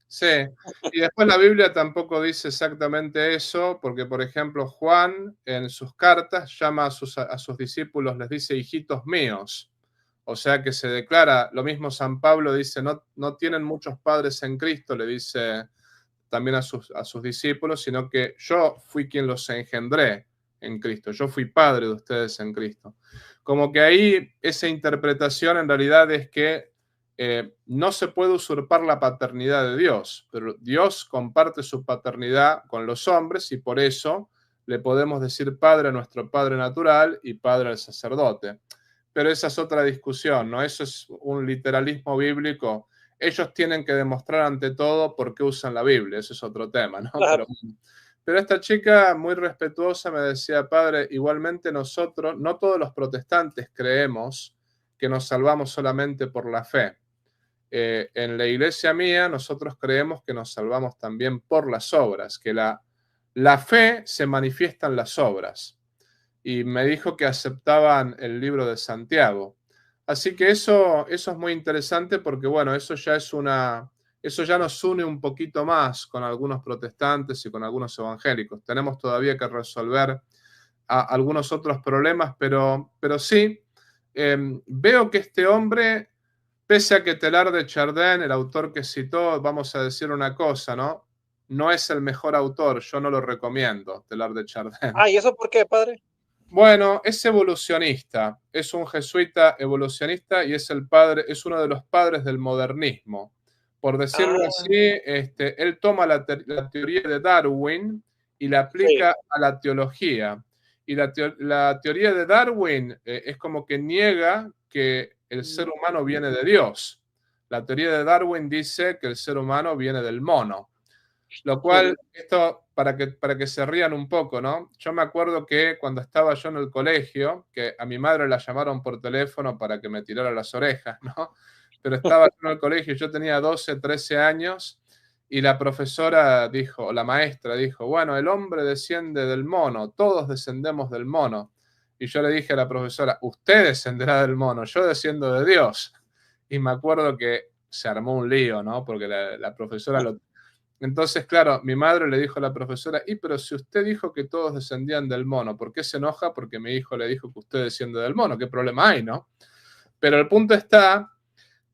Sí, y después la Biblia tampoco dice exactamente eso, porque por ejemplo Juan en sus cartas llama a sus discípulos, les dice hijitos míos, o sea que se declara, lo mismo San Pablo dice, no tienen muchos padres en Cristo, le dice también a sus discípulos, sino que yo fui quien los engendré en Cristo, yo fui padre de ustedes en Cristo. Como que ahí esa interpretación en realidad es que no se puede usurpar la paternidad de Dios, pero Dios comparte su paternidad con los hombres y por eso le podemos decir padre a nuestro padre natural y padre al sacerdote. Pero esa es otra discusión, ¿no? Eso es un literalismo bíblico. Ellos tienen que demostrar ante todo por qué usan la Biblia, eso es otro tema, ¿no? Claro. Pero esta chica muy respetuosa me decía, padre, igualmente nosotros, no todos los protestantes creemos que nos salvamos solamente por la fe. En la iglesia mía nosotros creemos que nos salvamos también por las obras, que la fe se manifiesta en las obras. Y me dijo que aceptaban el libro de Santiago. Así que eso es muy interesante porque, bueno, eso ya nos une un poquito más con algunos protestantes y con algunos evangélicos. Tenemos todavía que resolver algunos otros problemas, pero sí, veo que este hombre, pese a que Teilhard de Chardin, el autor que citó, vamos a decir una cosa, ¿no? No es el mejor autor, yo no lo recomiendo, Teilhard de Chardin. Ah, ¿y eso por qué, padre? Bueno, es evolucionista, es un jesuita evolucionista y es uno de los padres del modernismo. Por decirlo así, él toma la teoría de Darwin y la aplica a la teología. Y la teoría de Darwin es como que niega que el ser humano viene de Dios. La teoría de Darwin dice que el ser humano viene del mono. Lo cual, esto para que se rían un poco, ¿no? Yo me acuerdo que cuando estaba yo en el colegio, que a mi madre la llamaron por teléfono para que me tirara las orejas, ¿no? Pero estaba yo en el colegio, yo tenía 12, 13 años, y la profesora dijo, o la maestra dijo, bueno, el hombre desciende del mono, todos descendemos del mono. Y yo le dije a la profesora, usted descenderá del mono, yo desciendo de Dios. Y me acuerdo que se armó un lío, ¿no? Porque la profesora lo... Entonces, claro, mi madre le dijo a la profesora, pero si usted dijo que todos descendían del mono, ¿por qué se enoja? Porque mi hijo le dijo que usted desciende del mono, ¿qué problema hay, no? Pero el punto está,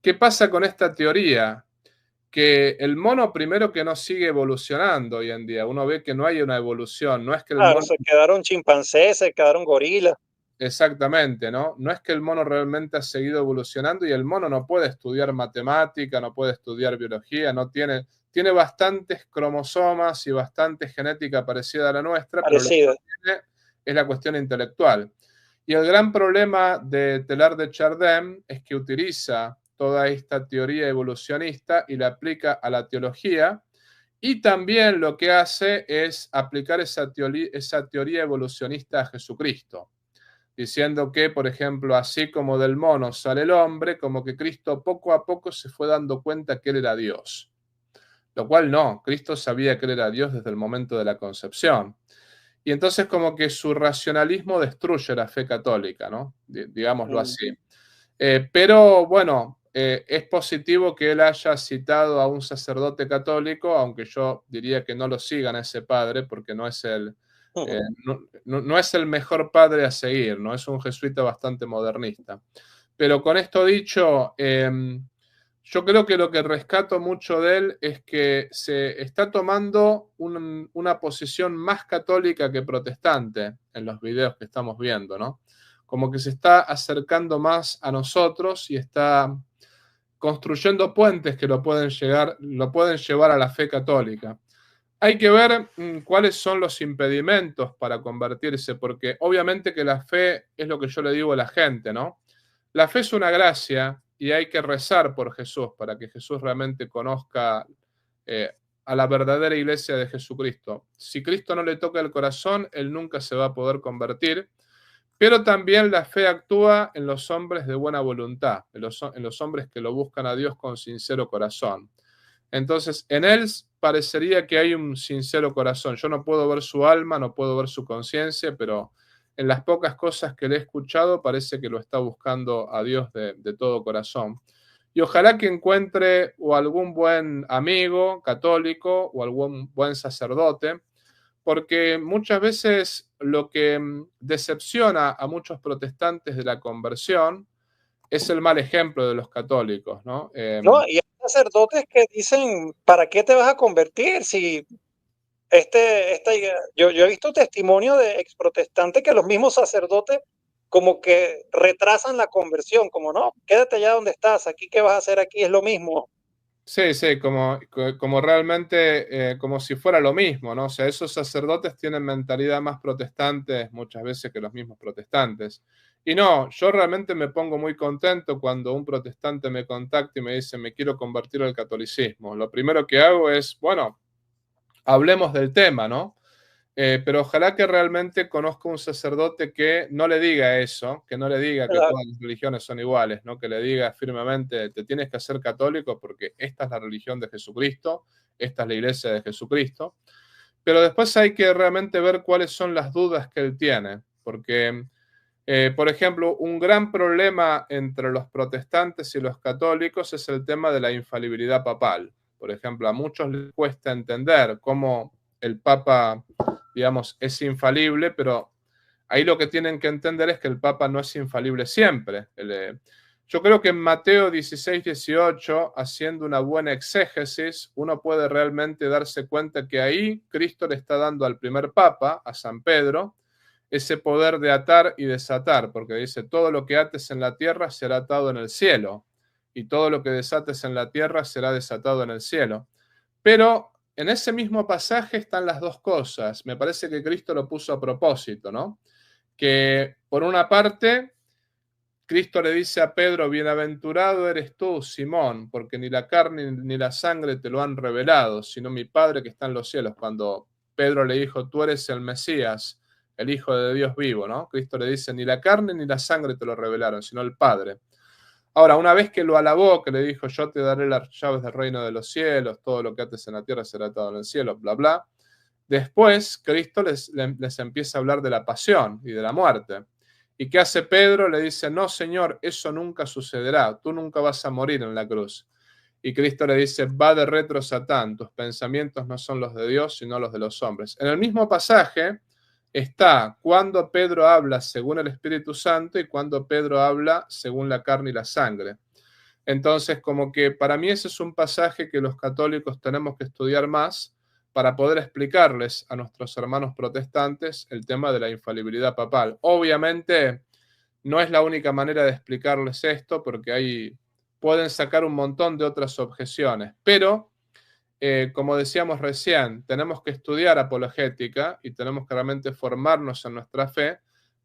¿qué pasa con esta teoría? Que el mono primero que no sigue evolucionando hoy en día, uno ve que no hay una evolución, no es que el Claro, mono... se quedaron chimpancés, se quedaron gorilas. Exactamente, ¿no? No es que el mono realmente ha seguido evolucionando y el mono no puede estudiar matemática, no puede estudiar biología, no tiene bastantes cromosomas y bastante genética parecida a la nuestra, pero lo que Parecidas. tiene es la cuestión intelectual. Y el gran problema de Teilhard de Chardin es que utiliza toda esta teoría evolucionista y la aplica a la teología, y también lo que hace es aplicar esa teoría evolucionista a Jesucristo, diciendo que, por ejemplo, así como del mono sale el hombre, como que Cristo poco a poco se fue dando cuenta que él era Dios. Lo cual no, Cristo sabía que él era Dios desde el momento de la concepción. Y entonces como que su racionalismo destruye la fe católica, ¿no? Digámoslo así. Pero bueno, es positivo que él haya citado a un sacerdote católico, aunque yo diría que no lo sigan a ese padre, porque no es no es el mejor padre a seguir, ¿no? Es un jesuita bastante modernista. Pero con esto dicho, yo creo que lo que rescato mucho de él es que se está tomando una posición más católica que protestante en los videos que estamos viendo, ¿no? Como que se está acercando más a nosotros y está construyendo puentes que lo pueden llevar a la fe católica. Hay que ver cuáles son los impedimentos para convertirse, porque obviamente que la fe es lo que yo le digo a la gente, ¿no? La fe es una gracia y hay que rezar por Jesús para que Jesús realmente conozca a la verdadera iglesia de Jesucristo. Si Cristo no le toca el corazón, él nunca se va a poder convertir. Pero también la fe actúa en los hombres de buena voluntad, en los hombres que lo buscan a Dios con sincero corazón. Entonces, en él parecería que hay un sincero corazón. Yo no puedo ver su alma, no puedo ver su conciencia, pero en las pocas cosas que le he escuchado parece que lo está buscando a Dios de todo corazón. Y ojalá que encuentre o algún buen amigo católico o algún buen sacerdote, porque muchas veces lo que decepciona a muchos protestantes de la conversión es el mal ejemplo de los católicos, ¿no? No, y hay sacerdotes que dicen, ¿para qué te vas a convertir? Si yo he visto testimonios de ex protestantes que los mismos sacerdotes como que retrasan la conversión, como no, quédate allá donde estás, aquí qué vas a hacer aquí, es lo mismo. Sí, sí, como realmente, como si fuera lo mismo, ¿no? O sea, esos sacerdotes tienen mentalidad más protestante muchas veces que los mismos protestantes. Y no, yo realmente me pongo muy contento cuando un protestante me contacta y me dice, me quiero convertir al catolicismo. Lo primero que hago es, bueno, hablemos del tema, ¿no? Pero ojalá que realmente conozca un sacerdote que no le diga eso, que no le diga que todas las religiones son iguales, ¿no? Que le diga firmemente, te tienes que hacer católico porque esta es la religión de Jesucristo, esta es la iglesia de Jesucristo. Pero después hay que realmente ver cuáles son las dudas que él tiene, porque, por ejemplo, un gran problema entre los protestantes y los católicos es el tema de la infalibilidad papal. Por ejemplo, a muchos les cuesta entender cómo el Papa, digamos, es infalible, pero ahí lo que tienen que entender es que el Papa no es infalible siempre. Yo creo que en Mateo 16, 18, haciendo una buena exégesis, uno puede realmente darse cuenta que ahí Cristo le está dando al primer Papa, a San Pedro, ese poder de atar y desatar, porque dice, todo lo que ates en la tierra será atado en el cielo, y todo lo que desates en la tierra será desatado en el cielo. Pero en ese mismo pasaje están las dos cosas. Me parece que Cristo lo puso a propósito, ¿no? que por una parte, Cristo le dice a Pedro, bienaventurado eres tú, Simón, porque ni la carne ni la sangre te lo han revelado, sino mi Padre que está en los cielos. Cuando Pedro le dijo, tú eres el Mesías, el Hijo de Dios vivo, ¿no? Cristo le dice, ni la carne ni la sangre te lo revelaron, sino el Padre. Ahora, una vez que lo alabó, que le dijo, yo te daré las llaves del reino de los cielos, todo lo que ates en la tierra será atado en el cielo, bla, bla. Después, Cristo les empieza a hablar de la pasión y de la muerte. ¿Y qué hace Pedro? Le dice, no, Señor, eso nunca sucederá, tú nunca vas a morir en la cruz. Y Cristo le dice, va de retro, Satán, tus pensamientos no son los de Dios, sino los de los hombres. En el mismo pasaje está cuando Pedro habla según el Espíritu Santo y cuando Pedro habla según la carne y la sangre. Entonces, como que para mí ese es un pasaje que los católicos tenemos que estudiar más para poder explicarles a nuestros hermanos protestantes el tema de la infalibilidad papal. Obviamente, no es la única manera de explicarles esto, porque ahí pueden sacar un montón de otras objeciones, pero como decíamos recién, tenemos que estudiar apologética y tenemos que realmente formarnos en nuestra fe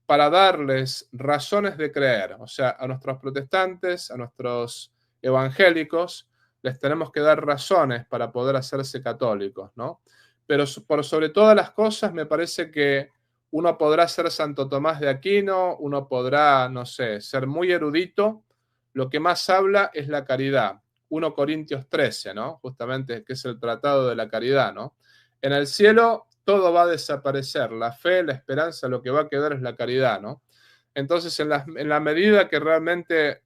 para darles razones de creer. O sea, a nuestros protestantes, a nuestros evangélicos, les tenemos que dar razones para poder hacerse católicos, ¿no? Pero por sobre todas las cosas, me parece que uno podrá ser Santo Tomás de Aquino, uno podrá, no sé, ser muy erudito. Lo que más habla es la caridad. 1 Corintios 13, ¿no? Justamente, que es el tratado de la caridad, ¿no? En el cielo todo va a desaparecer, la fe, la esperanza, lo que va a quedar es la caridad, ¿no? Entonces, en la medida que realmente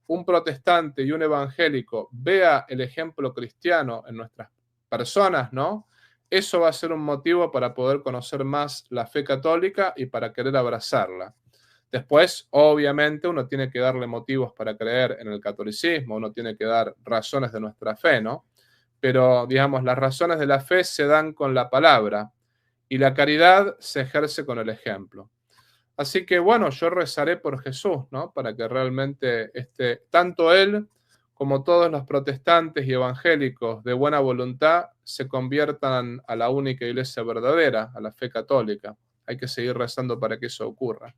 un protestante y un evangélico vea el ejemplo cristiano en nuestras personas, ¿no? Eso va a ser un motivo para poder conocer más la fe católica y para querer abrazarla. Después, obviamente, uno tiene que darle motivos para creer en el catolicismo, uno tiene que dar razones de nuestra fe, ¿no? Pero, digamos, las razones de la fe se dan con la palabra y la caridad se ejerce con el ejemplo. Así que, bueno, yo rezaré por Jesús, ¿no? Para que realmente tanto él como todos los protestantes y evangélicos de buena voluntad se conviertan a la única iglesia verdadera, a la fe católica. Hay que seguir rezando para que eso ocurra.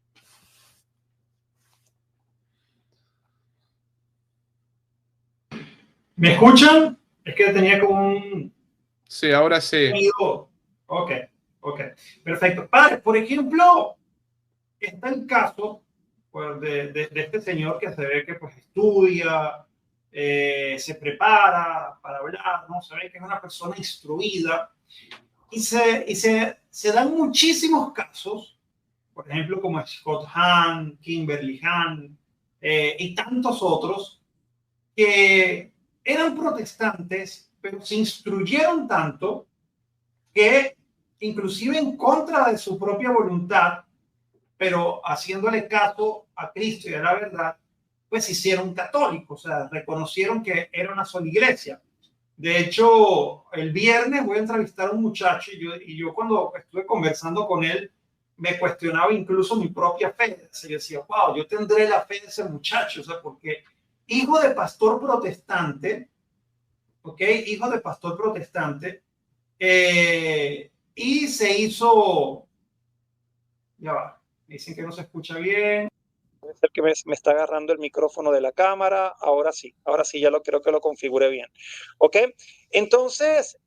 ¿Me escuchan? Es que tenía como un... Sí, ahora sí. Ok, perfecto. Padre, por ejemplo, está el caso pues, de este señor que se ve que pues, estudia, se prepara para hablar, ¿no? Se ve que es una persona instruida y se dan muchísimos casos, por ejemplo, como Scott Hahn, Kimberly Hahn y tantos otros que eran protestantes, pero se instruyeron tanto que inclusive en contra de su propia voluntad, pero haciéndole caso a Cristo y a la verdad, pues hicieron católicos, o sea, reconocieron que era una sola iglesia. De hecho, el viernes voy a entrevistar a un muchacho y yo cuando estuve conversando con él, me cuestionaba incluso mi propia fe. Yo decía, wow, yo tendré la fe de ese muchacho, o sea, porque hijo de pastor protestante, ¿ok? Hijo de pastor protestante, y se hizo, ya va, dicen que no se escucha bien. Es el que me está agarrando el micrófono de la cámara. Ahora sí, ya creo que lo configuré bien. ¿Ok? Entonces,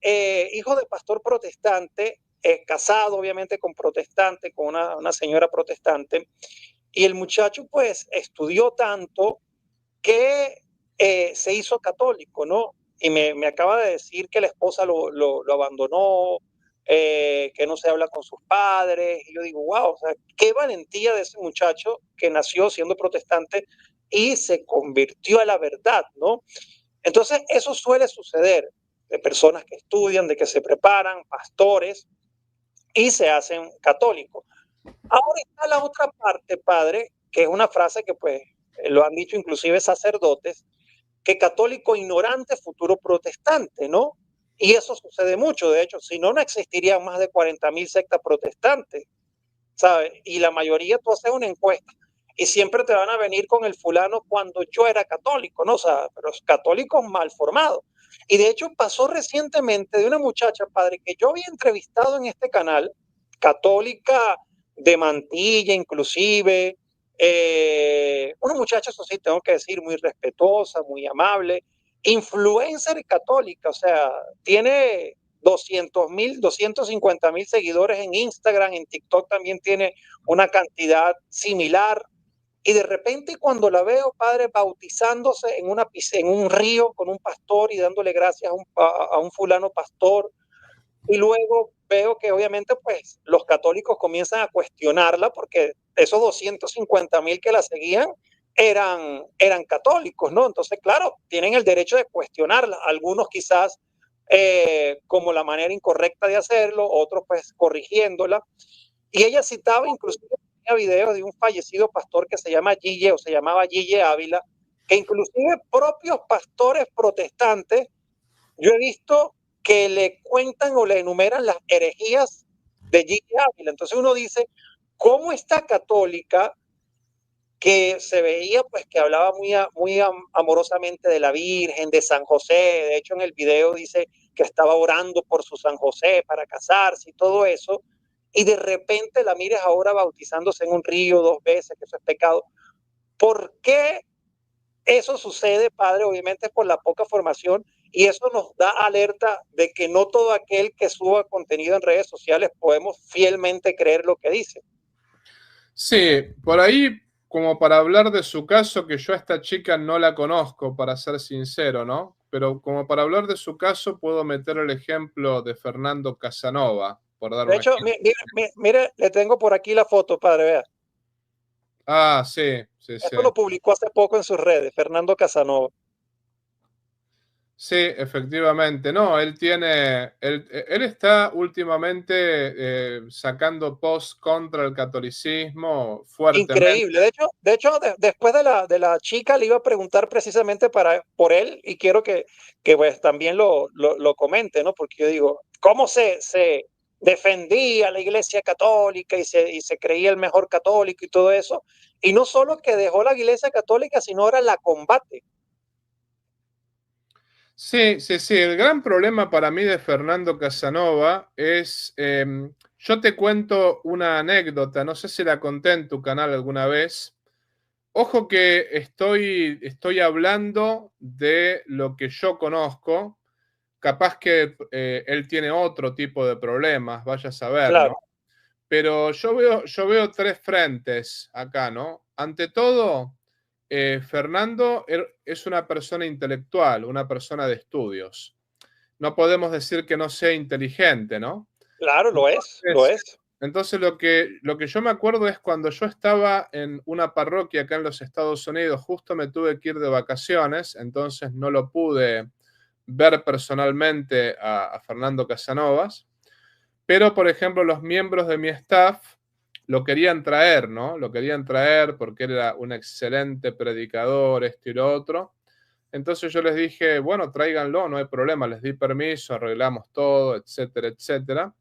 hijo de pastor protestante, casado obviamente con protestante, con una señora protestante, y el muchacho pues estudió tanto que se hizo católico, ¿no? Y me acaba de decir que la esposa lo abandonó, que no se habla con sus padres. Y yo digo, wow, o sea, qué valentía de ese muchacho que nació siendo protestante y se convirtió a la verdad, ¿no? Entonces, eso suele suceder de personas que estudian, de que se preparan, pastores, y se hacen católicos. Ahora está la otra parte, padre, que es una frase que pues lo han dicho inclusive sacerdotes, que católico ignorante, futuro protestante, ¿no? Y eso sucede mucho, de hecho, si no, no existirían más de 40,000 sectas protestantes, ¿sabes? Y la mayoría, tú haces una encuesta y siempre te van a venir con el fulano cuando yo era católico, ¿no? O sea, pero católicos mal formados. Y de hecho pasó recientemente de una muchacha, padre, que yo había entrevistado en este canal, católica, de mantilla inclusive, una muchacha, eso sí, tengo que decir, muy respetuosa, muy amable, influencer católica, o sea, tiene 200,000, 250,000 seguidores en Instagram, en TikTok también tiene una cantidad similar. Y de repente cuando la veo, padre, bautizándose en un río con un pastor y dándole gracias a un fulano pastor, y luego veo que obviamente pues los católicos comienzan a cuestionarla porque esos 250,000 que la seguían eran católicos, ¿no? Entonces, claro, tienen el derecho de cuestionarla. Algunos quizás como la manera incorrecta de hacerlo, otros pues corrigiéndola. Y ella citaba inclusive videos de un fallecido pastor que se llama Gille, o se llamaba Gille Ávila, que inclusive propios pastores protestantes, yo he visto que le cuentan o le enumeran las herejías de Gille Ávila. Entonces uno dice, ¿cómo esta católica que se veía, pues que hablaba muy amorosamente de la Virgen, de San José? De hecho, en el video dice que estaba orando por su San José para casarse y todo eso, y de repente la mires ahora bautizándose en un río 2 veces, que eso es pecado. ¿Por qué eso sucede, padre? Obviamente por la poca formación, y eso nos da alerta de que no todo aquel que suba contenido en redes sociales podemos fielmente creer lo que dice. Sí, por ahí, como para hablar de su caso, que yo a esta chica no la conozco, para ser sincero, ¿no? Pero como para hablar de su caso, puedo meter el ejemplo de Fernando Casanova, por dar De un hecho, ejemplo. mire, le tengo por aquí la foto, padre, vea. Ah, sí, sí, sí. Esto lo publicó hace poco en sus redes, Fernando Casanova. Sí, efectivamente. No, él está últimamente sacando posts contra el catolicismo fuertemente. Increíble. Después de la chica le iba a preguntar precisamente por él, y quiero que pues también lo comente, ¿no? Porque yo digo, ¿cómo se defendía la Iglesia Católica y se creía el mejor católico y todo eso? Y no solo que dejó la Iglesia Católica, sino ahora la combate. Sí, sí, sí. El gran problema para mí de Fernando Casanova es, yo te cuento una anécdota, no sé si la conté en tu canal alguna vez. Ojo que estoy hablando de lo que yo conozco. Capaz que él tiene otro tipo de problemas, vaya a saber, ¿no? Claro, Pero yo veo tres frentes acá, ¿no? Ante todo, Fernando es una persona intelectual, una persona de estudios. No podemos decir que no sea inteligente, ¿no? claro, lo es, lo Entonces, es. entonces lo que yo me acuerdo es cuando yo estaba en una parroquia acá en los Estados Unidos, justo me tuve que ir de vacaciones, entonces no lo pude ver personalmente a Fernando Casanovas, pero por ejemplo los miembros de mi staff lo querían traer, ¿no? Lo querían traer porque era un excelente predicador, esto y lo otro. Entonces yo les dije, bueno, tráiganlo, no hay problema, les di permiso, arreglamos todo, etcétera, etcétera.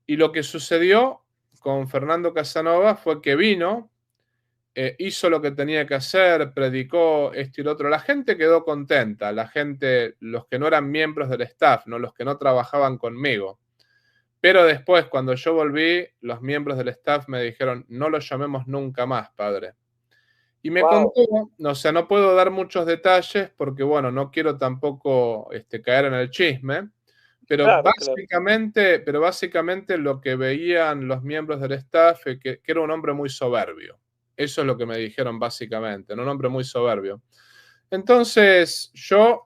Y lo que sucedió con Fernando Casanova fue que vino, hizo lo que tenía que hacer, predicó esto y lo otro. La gente quedó contenta, la gente, los que no eran miembros del staff, ¿no? Los que no trabajaban conmigo. Pero después, cuando yo volví, los miembros del staff me dijeron, no lo llamemos nunca más, padre. Y me Wow. contó, o sea, no puedo dar muchos detalles porque, bueno, no quiero tampoco caer en el chisme, Claro, claro. pero básicamente lo que veían los miembros del staff es que era un hombre muy soberbio. Eso es lo que me dijeron básicamente, ¿no? Un hombre muy soberbio. Entonces yo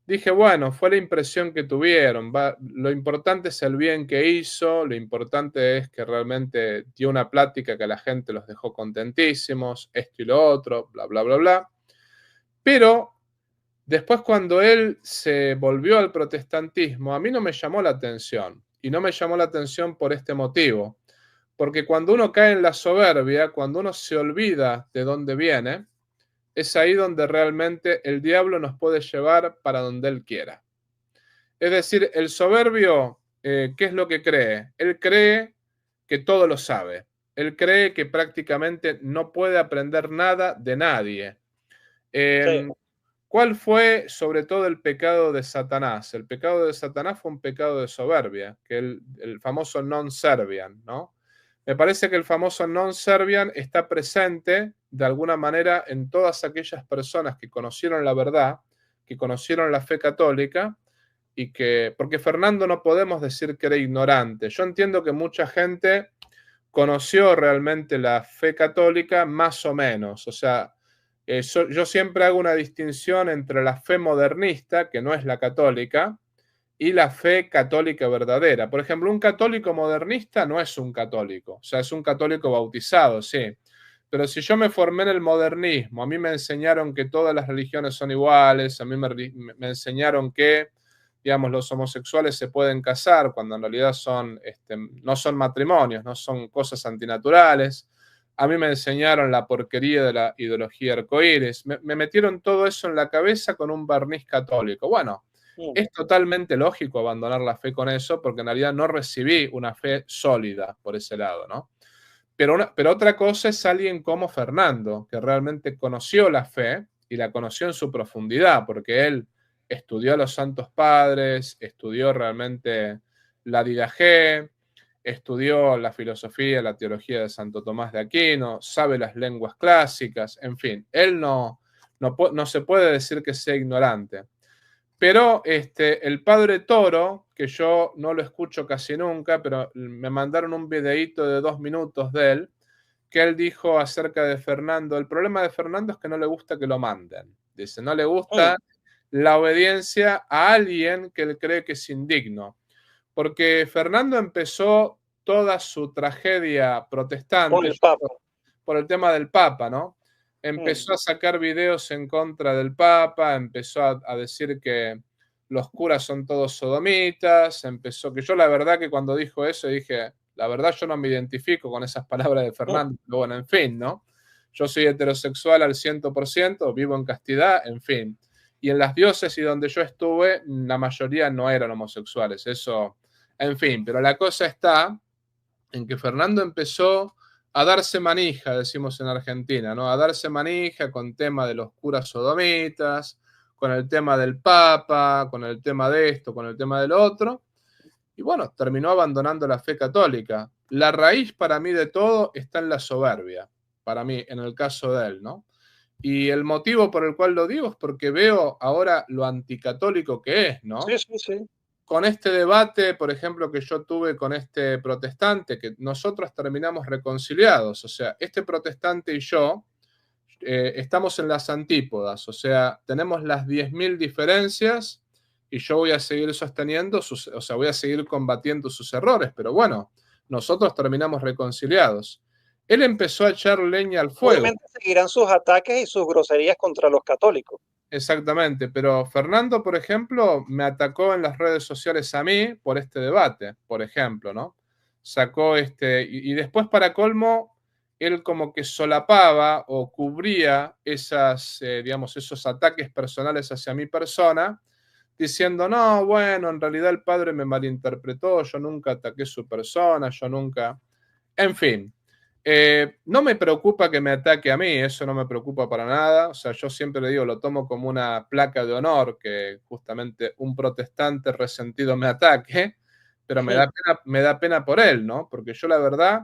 dije, bueno, fue la impresión que tuvieron. Lo importante es el bien que hizo, lo importante es que realmente dio una plática que a la gente los dejó contentísimos, esto y lo otro, bla, bla, bla, bla. Pero después cuando él se volvió al protestantismo, a mí no me llamó la atención. Y no me llamó la atención por este motivo. Porque cuando uno cae en la soberbia, cuando uno se olvida de dónde viene, es ahí donde realmente el diablo nos puede llevar para donde él quiera. Es decir, el soberbio, ¿qué es lo que cree? Él cree que todo lo sabe. Él cree que prácticamente no puede aprender nada de nadie. Sí. ¿Cuál fue sobre todo el pecado de Satanás? El pecado de Satanás fue un pecado de soberbia, que el famoso non-serviam, ¿no? Me parece que el famoso non-Serbian está presente de alguna manera en todas aquellas personas que conocieron la verdad, que conocieron la fe católica, y que, porque Fernando no podemos decir que era ignorante. Yo entiendo que mucha gente conoció realmente la fe católica más o menos. O sea, yo siempre hago una distinción entre la fe modernista, que no es la católica, y la fe católica verdadera. Por ejemplo, un católico modernista no es un católico, o sea, es un católico bautizado, sí. Pero si yo me formé en el modernismo, a mí me enseñaron que todas las religiones son iguales, a mí me enseñaron que, digamos, los homosexuales se pueden casar cuando en realidad no son matrimonios, no son cosas antinaturales. A mí me enseñaron la porquería de la ideología arcoíris. Me metieron todo eso en la cabeza con un barniz católico. Bueno, es totalmente lógico abandonar la fe con eso, porque en realidad no recibí una fe sólida por ese lado, ¿no? Pero otra cosa es alguien como Fernando, que realmente conoció la fe y la conoció en su profundidad, porque él estudió a los Santos Padres, estudió realmente la Didache, estudió la filosofía, la teología de Santo Tomás de Aquino, sabe las lenguas clásicas, en fin, él no se puede decir que sea ignorante. Pero el padre Toro, que yo no lo escucho casi nunca, pero me mandaron un videíto de 2 minutos de él, que él dijo acerca de Fernando. El problema de Fernando es que no le gusta que lo manden. Dice, no le gusta la obediencia a alguien que él cree que es indigno. Porque Fernando empezó toda su tragedia protestante por el tema del Papa, ¿no? Empezó a sacar videos en contra del Papa, empezó a decir que los curas son todos sodomitas, empezó que yo la verdad que cuando dijo eso dije, la verdad yo no me identifico con esas palabras de Fernando, pero bueno, en fin, ¿no? Yo soy heterosexual al 100%, vivo en castidad, en fin. Y en las diócesis donde yo estuve, la mayoría no eran homosexuales, eso, en fin. Pero la cosa está en que Fernando empezó a darse manija, decimos en Argentina, ¿no? A darse manija con tema de los curas sodomitas, con el tema del Papa, con el tema de esto, con el tema del otro. Y bueno, terminó abandonando la fe católica. La raíz para mí de todo está en la soberbia, para mí, en el caso de él, ¿no? Y el motivo por el cual lo digo es porque veo ahora lo anticatólico que es, ¿no? Sí, sí, sí. Con este debate, por ejemplo, que yo tuve con este protestante, que nosotros terminamos reconciliados, o sea, este protestante y yo estamos en las antípodas, o sea, tenemos las 10.000 diferencias y yo voy a seguir sosteniendo, o sea, voy a seguir combatiendo sus errores, pero bueno, nosotros terminamos reconciliados. Él empezó a echar leña al fuego. Obviamente seguirán sus ataques y sus groserías contra los católicos. Exactamente, pero Fernando, por ejemplo, me atacó en las redes sociales a mí por este debate, por ejemplo, ¿no? Sacó y después para colmo, él como que solapaba o cubría digamos, esos ataques personales hacia mi persona, diciendo, no, bueno, en realidad el padre me malinterpretó, yo nunca ataqué su persona, yo nunca... En fin. No me preocupa que me ataque a mí, eso no me preocupa para nada. O sea, yo siempre le digo, lo tomo como una placa de honor que justamente un protestante resentido me ataque, pero Sí. me da pena por él, ¿no? Porque yo la verdad,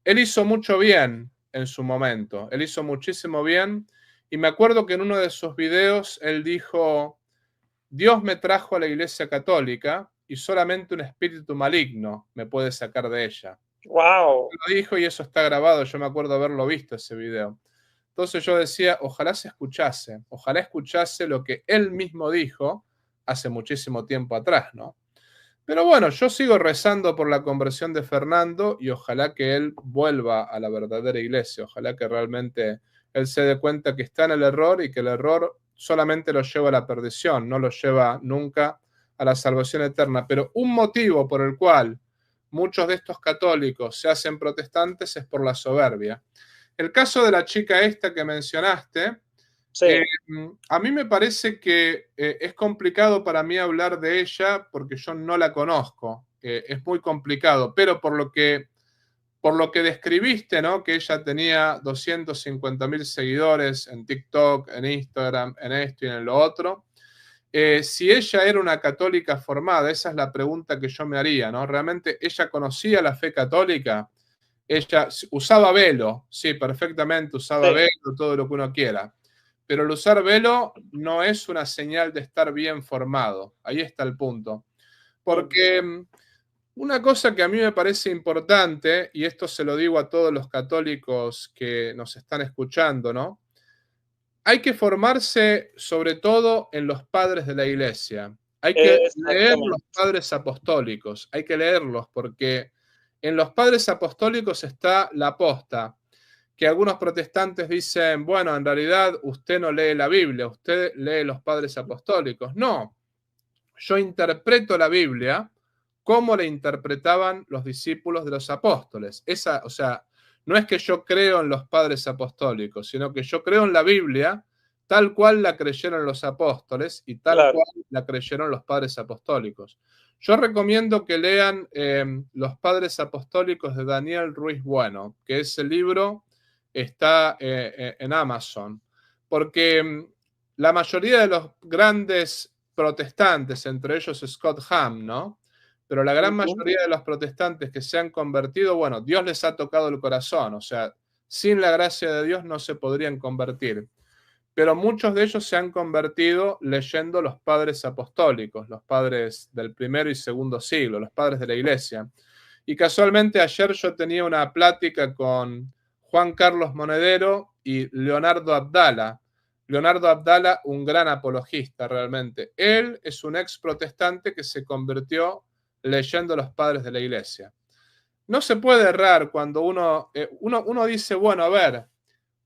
él hizo mucho bien en su momento, él hizo muchísimo bien. Y me acuerdo que en uno de sus videos él dijo, Dios me trajo a la Iglesia Católica y solamente un espíritu maligno me puede sacar de ella. Wow. Lo dijo y eso está grabado, yo me acuerdo haberlo visto ese video. Entonces yo decía, ojalá escuchase lo que él mismo dijo hace muchísimo tiempo atrás, ¿no? Pero bueno, yo sigo rezando por la conversión de Fernando y ojalá que él vuelva a la verdadera iglesia, ojalá que realmente él se dé cuenta que está en el error y que el error solamente lo lleva a la perdición, no lo lleva nunca a la salvación eterna. Pero un motivo por el cual muchos de estos católicos se hacen protestantes es por la soberbia. El caso de la chica esta que mencionaste, Sí. A mí me parece que es complicado para mí hablar de ella porque yo no la conozco. Es muy complicado, pero por lo que describiste, ¿no? Que ella tenía 250.000 seguidores en TikTok, en Instagram, en esto y en lo otro. Si ella era una católica formada, esa es la pregunta que yo me haría, ¿no? ¿Realmente ella conocía la fe católica? ella usaba velo, sí, perfectamente, usaba Sí. velo, todo lo que uno quiera. Pero el usar velo no es una señal de estar bien formado. Ahí está el punto. Porque una cosa que a mí me parece importante, y esto se lo digo a todos los católicos que nos están escuchando, ¿no? Hay que formarse sobre todo en los padres de la iglesia. Hay que leer los Exactamente. padres apostólicos, hay que leerlos porque en los padres apostólicos está la posta, que algunos protestantes dicen, bueno, en realidad usted no lee la Biblia, usted lee los padres apostólicos. No, yo interpreto la Biblia como la interpretaban los discípulos de los apóstoles. O sea, no es que yo creo en los padres apostólicos, sino que yo creo en la Biblia tal cual la creyeron los apóstoles y tal Claro. cual la creyeron los padres apostólicos. Yo recomiendo que lean Los Padres Apostólicos de Daniel Ruiz Bueno, que ese libro está en Amazon, porque la mayoría de los grandes protestantes, entre ellos Scott Hahn, ¿no? Pero la gran mayoría de los protestantes que se han convertido, bueno, Dios les ha tocado el corazón, o sea, sin la gracia de Dios no se podrían convertir. Pero muchos de ellos se han convertido leyendo los padres apostólicos, los padres del primero y segundo siglo, los padres de la iglesia. Y casualmente ayer yo tenía una plática con Juan Carlos Monedero y Leonardo Abdala. Leonardo Abdala, un gran apologista realmente. Él es un ex protestante que se convirtió leyendo los padres de la iglesia. No se puede errar cuando uno dice, bueno, a ver,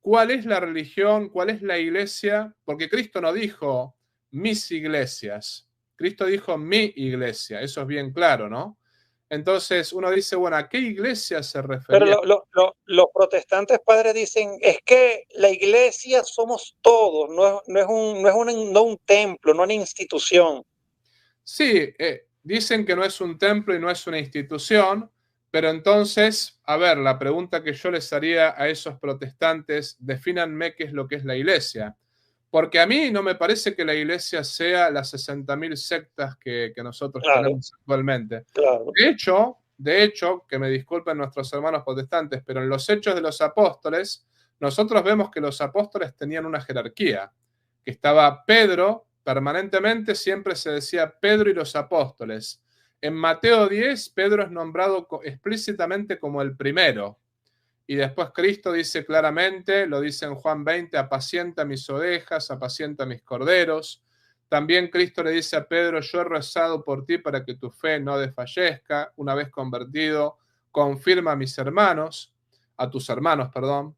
¿cuál es la religión? ¿Cuál es la iglesia? Porque Cristo no dijo mis iglesias. Cristo dijo mi iglesia. Eso es bien claro, ¿no? Entonces uno dice, bueno, ¿a qué iglesia se refería? Pero los protestantes padres dicen, es que la iglesia somos todos, no un templo, no una institución. Sí, dicen que no es un templo y no es una institución, pero entonces, a ver, la pregunta que yo les haría a esos protestantes, defínanme qué es lo que es la iglesia. Porque a mí no me parece que la iglesia sea las 60.000 sectas que nosotros tenemos actualmente. Claro. De hecho, que me disculpen nuestros hermanos protestantes, pero en los Hechos de los Apóstoles, nosotros vemos que los apóstoles tenían una jerarquía, que estaba Pedro, permanentemente siempre se decía Pedro y los apóstoles. En Mateo 10, Pedro es nombrado explícitamente como el primero. Y después Cristo dice claramente, lo dice en Juan 20, apacienta mis ovejas, apacienta mis corderos. También Cristo le dice a Pedro, yo he rezado por ti para que tu fe no desfallezca. Una vez convertido, confirma a mis hermanos, a tus hermanos, perdón.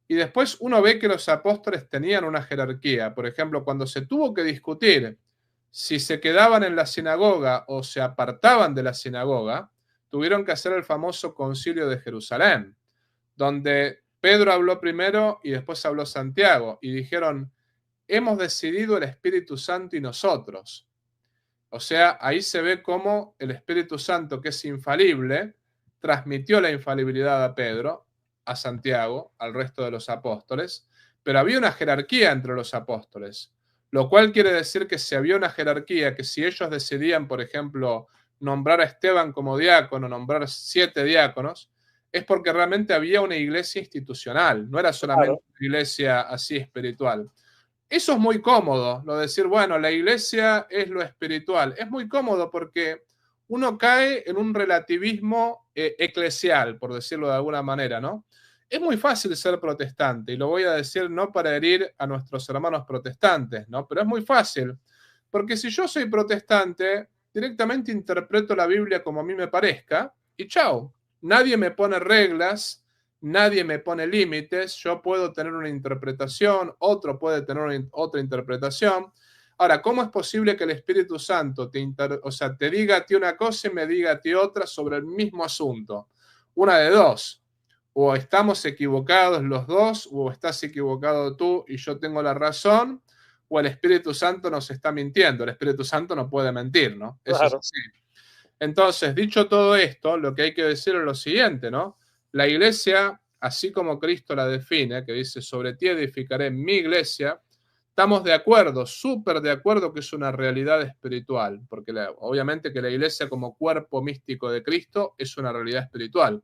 Y después uno ve que los apóstoles tenían una jerarquía. Por ejemplo, cuando se tuvo que discutir si se quedaban en la sinagoga o se apartaban de la sinagoga, tuvieron que hacer el famoso concilio de Jerusalén, donde Pedro habló primero y después habló Santiago, y dijeron, hemos decidido el Espíritu Santo y nosotros. O sea, ahí se ve cómo el Espíritu Santo, que es infalible, transmitió la infalibilidad a Pedro, a Santiago, al resto de los apóstoles, pero había una jerarquía entre los apóstoles, lo cual quiere decir que si había una jerarquía, que si ellos decidían, por ejemplo, nombrar a Esteban como diácono, nombrar 7 diáconos, es porque realmente había una iglesia institucional, no era solamente una iglesia así espiritual. Eso es muy cómodo, lo de decir, bueno, la iglesia es lo espiritual. Es muy cómodo porque uno cae en un relativismo eclesial, por decirlo de alguna manera, ¿no? Es muy fácil ser protestante, y lo voy a decir no para herir a nuestros hermanos protestantes, ¿no? Pero es muy fácil, porque si yo soy protestante, directamente interpreto la Biblia como a mí me parezca, y chao, nadie me pone reglas, nadie me pone límites, yo puedo tener una interpretación, otro puede tener otra interpretación. Ahora, ¿cómo es posible que el Espíritu Santo te diga a ti una cosa y me diga a ti otra sobre el mismo asunto? Una de dos, o estamos equivocados los dos, o estás equivocado tú y yo tengo la razón, o el Espíritu Santo nos está mintiendo. El Espíritu Santo no puede mentir, ¿no? Eso es así. Entonces, dicho todo esto, lo que hay que decir es lo siguiente, ¿no? La iglesia, así como Cristo la define, que dice, sobre ti edificaré mi iglesia, estamos de acuerdo, súper de acuerdo que es una realidad espiritual, porque obviamente que la iglesia como cuerpo místico de Cristo es una realidad espiritual.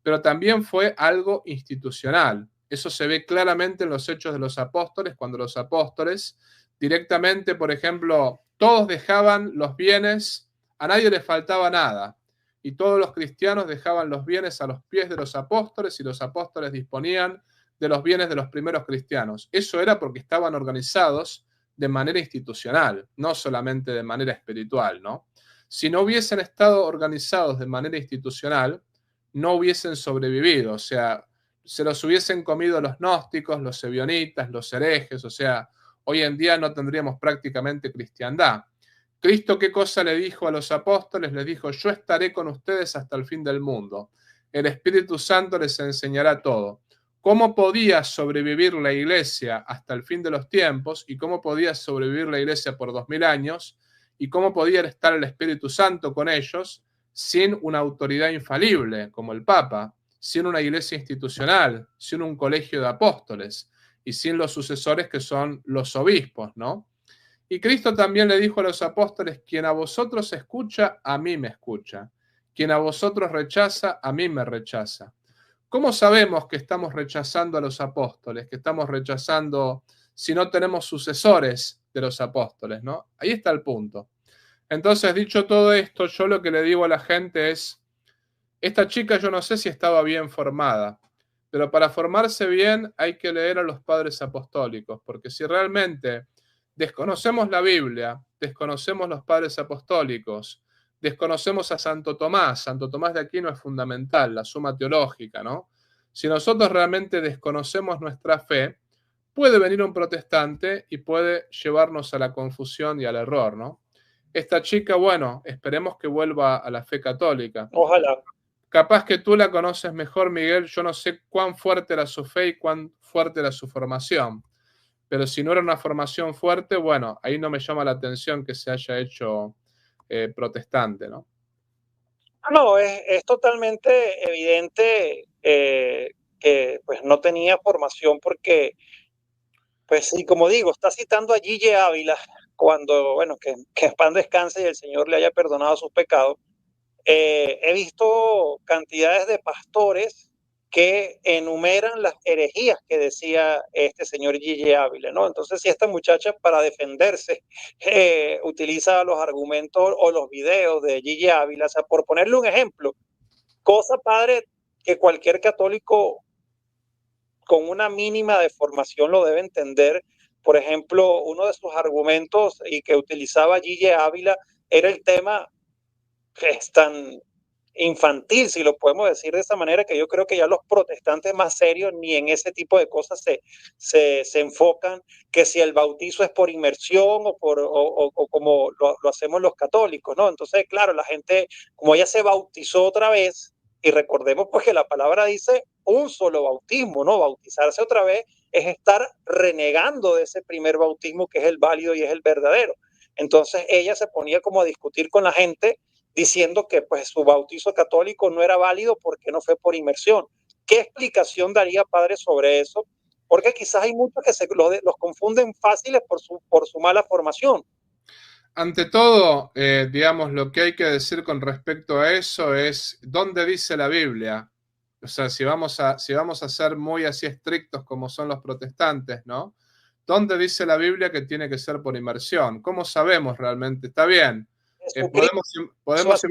pero también fue algo institucional. Eso se ve claramente en los Hechos de los Apóstoles, cuando los apóstoles directamente, por ejemplo, todos dejaban los bienes, a nadie les faltaba nada, y todos los cristianos dejaban los bienes a los pies de los apóstoles y los apóstoles disponían de los bienes de los primeros cristianos. Eso era porque estaban organizados de manera institucional, no solamente de manera espiritual, ¿no? Si no hubiesen estado organizados de manera institucional, no hubiesen sobrevivido, o sea, se los hubiesen comido los gnósticos, los ebionitas, los herejes, o sea, hoy en día no tendríamos prácticamente cristiandad. Cristo, ¿qué cosa le dijo a los apóstoles? Les dijo, yo estaré con ustedes hasta el fin del mundo. El Espíritu Santo les enseñará todo. ¿Cómo podía sobrevivir la iglesia hasta el fin de los tiempos? ¿Y cómo podía sobrevivir la iglesia por 2000 años? ¿Y cómo podía estar el Espíritu Santo con ellos sin una autoridad infalible como el Papa, sin una iglesia institucional, sin un colegio de apóstoles y sin los sucesores que son los obispos, ¿no? Y Cristo también le dijo a los apóstoles, quien a vosotros escucha, a mí me escucha. Quien a vosotros rechaza, a mí me rechaza. ¿Cómo sabemos que estamos rechazando a los apóstoles, que estamos rechazando si no tenemos sucesores de los apóstoles, ¿no? Ahí está el punto. Entonces, dicho todo esto, yo lo que le digo a la gente es, esta chica yo no sé si estaba bien formada, pero para formarse bien hay que leer a los padres apostólicos, porque si realmente desconocemos la Biblia, desconocemos los padres apostólicos, desconocemos a Santo Tomás de Aquino es fundamental, la Suma Teológica, ¿no? Si nosotros realmente desconocemos nuestra fe, puede venir un protestante y puede llevarnos a la confusión y al error, ¿no? Esta chica, bueno, esperemos que vuelva a la fe católica. Ojalá. Capaz que tú la conoces mejor, Miguel, yo no sé cuán fuerte era su fe y cuán fuerte era su formación. Pero si no era una formación fuerte, bueno, ahí no me llama la atención que se haya hecho protestante, ¿no? No, es totalmente evidente que pues no tenía formación porque, pues sí, como digo, está citando a Gigi Ávila cuando, bueno, que en paz descanse y el Señor le haya perdonado sus pecados. He visto cantidades de pastores que enumeran las herejías que decía este señor Gigi Ávila, ¿no? Entonces, si esta muchacha para defenderse utiliza los argumentos o los videos de Gigi Ávila, o sea, por ponerle un ejemplo, cosa, padre, que cualquier católico con una mínima de formación lo debe entender. Por ejemplo, uno de sus argumentos y que utilizaba Gigi Ávila era el tema que es tan infantil, si lo podemos decir de esa manera, que yo creo que ya los protestantes más serios ni en ese tipo de cosas se enfocan, que si el bautizo es por inmersión o como lo hacemos los católicos, ¿no? Entonces, claro, la gente, como ya se bautizó otra vez, y recordemos pues que la palabra dice un solo bautismo, ¿no? Bautizarse otra vez es estar renegando de ese primer bautismo que es el válido y es el verdadero. Entonces ella se ponía como a discutir con la gente diciendo que pues su bautizo católico no era válido porque no fue por inmersión. ¿Qué explicación daría, padre, sobre eso? Porque quizás hay muchos que los confunden fáciles por su mala formación. Ante todo, digamos, lo que hay que decir con respecto a eso es, ¿dónde dice la Biblia? O sea, si vamos a ser muy así estrictos como son los protestantes, ¿no? ¿Dónde dice la Biblia que tiene que ser por inmersión? ¿Cómo sabemos realmente? Está bien. Podemos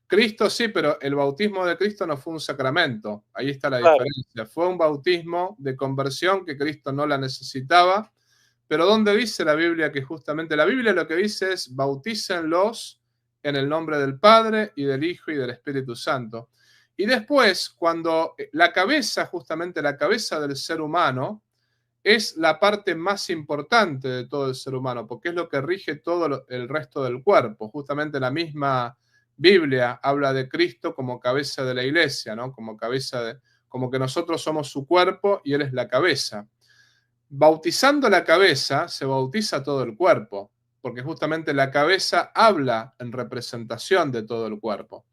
Cristo sí, pero el bautismo de Cristo no fue un sacramento. Ahí está la diferencia. Fue un bautismo de conversión que Cristo no la necesitaba. Pero ¿dónde dice la Biblia que justamente la Biblia lo que dice es bautícenlos en el nombre del Padre y del Hijo y del Espíritu Santo? Y después, cuando la cabeza, justamente la cabeza del ser humano, es la parte más importante de todo el ser humano, porque es lo que rige todo el resto del cuerpo. Justamente la misma Biblia habla de Cristo como cabeza de la iglesia, ¿no? Como que nosotros somos su cuerpo y Él es la cabeza. Bautizando la cabeza, se bautiza todo el cuerpo, porque justamente la cabeza habla en representación de todo el cuerpo.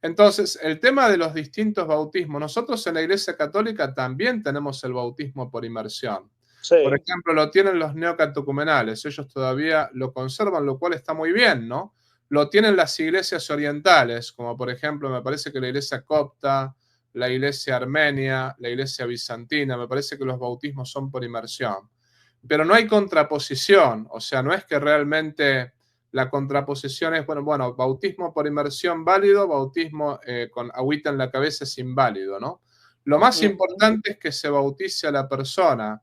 Entonces, el tema de los distintos bautismos, nosotros en la Iglesia Católica también tenemos el bautismo por inmersión. Sí. Por ejemplo, lo tienen los neocatecumenales, ellos todavía lo conservan, lo cual está muy bien, ¿no? Lo tienen las iglesias orientales, como por ejemplo, me parece que la iglesia copta, la iglesia armenia, la iglesia bizantina. Me parece que los bautismos son por inmersión. Pero no hay contraposición, o sea, no es que realmente la contraposición es, bueno, bautismo por inmersión válido, bautismo con agüita en la cabeza es inválido, ¿no? Lo más importante es que se bautice a la persona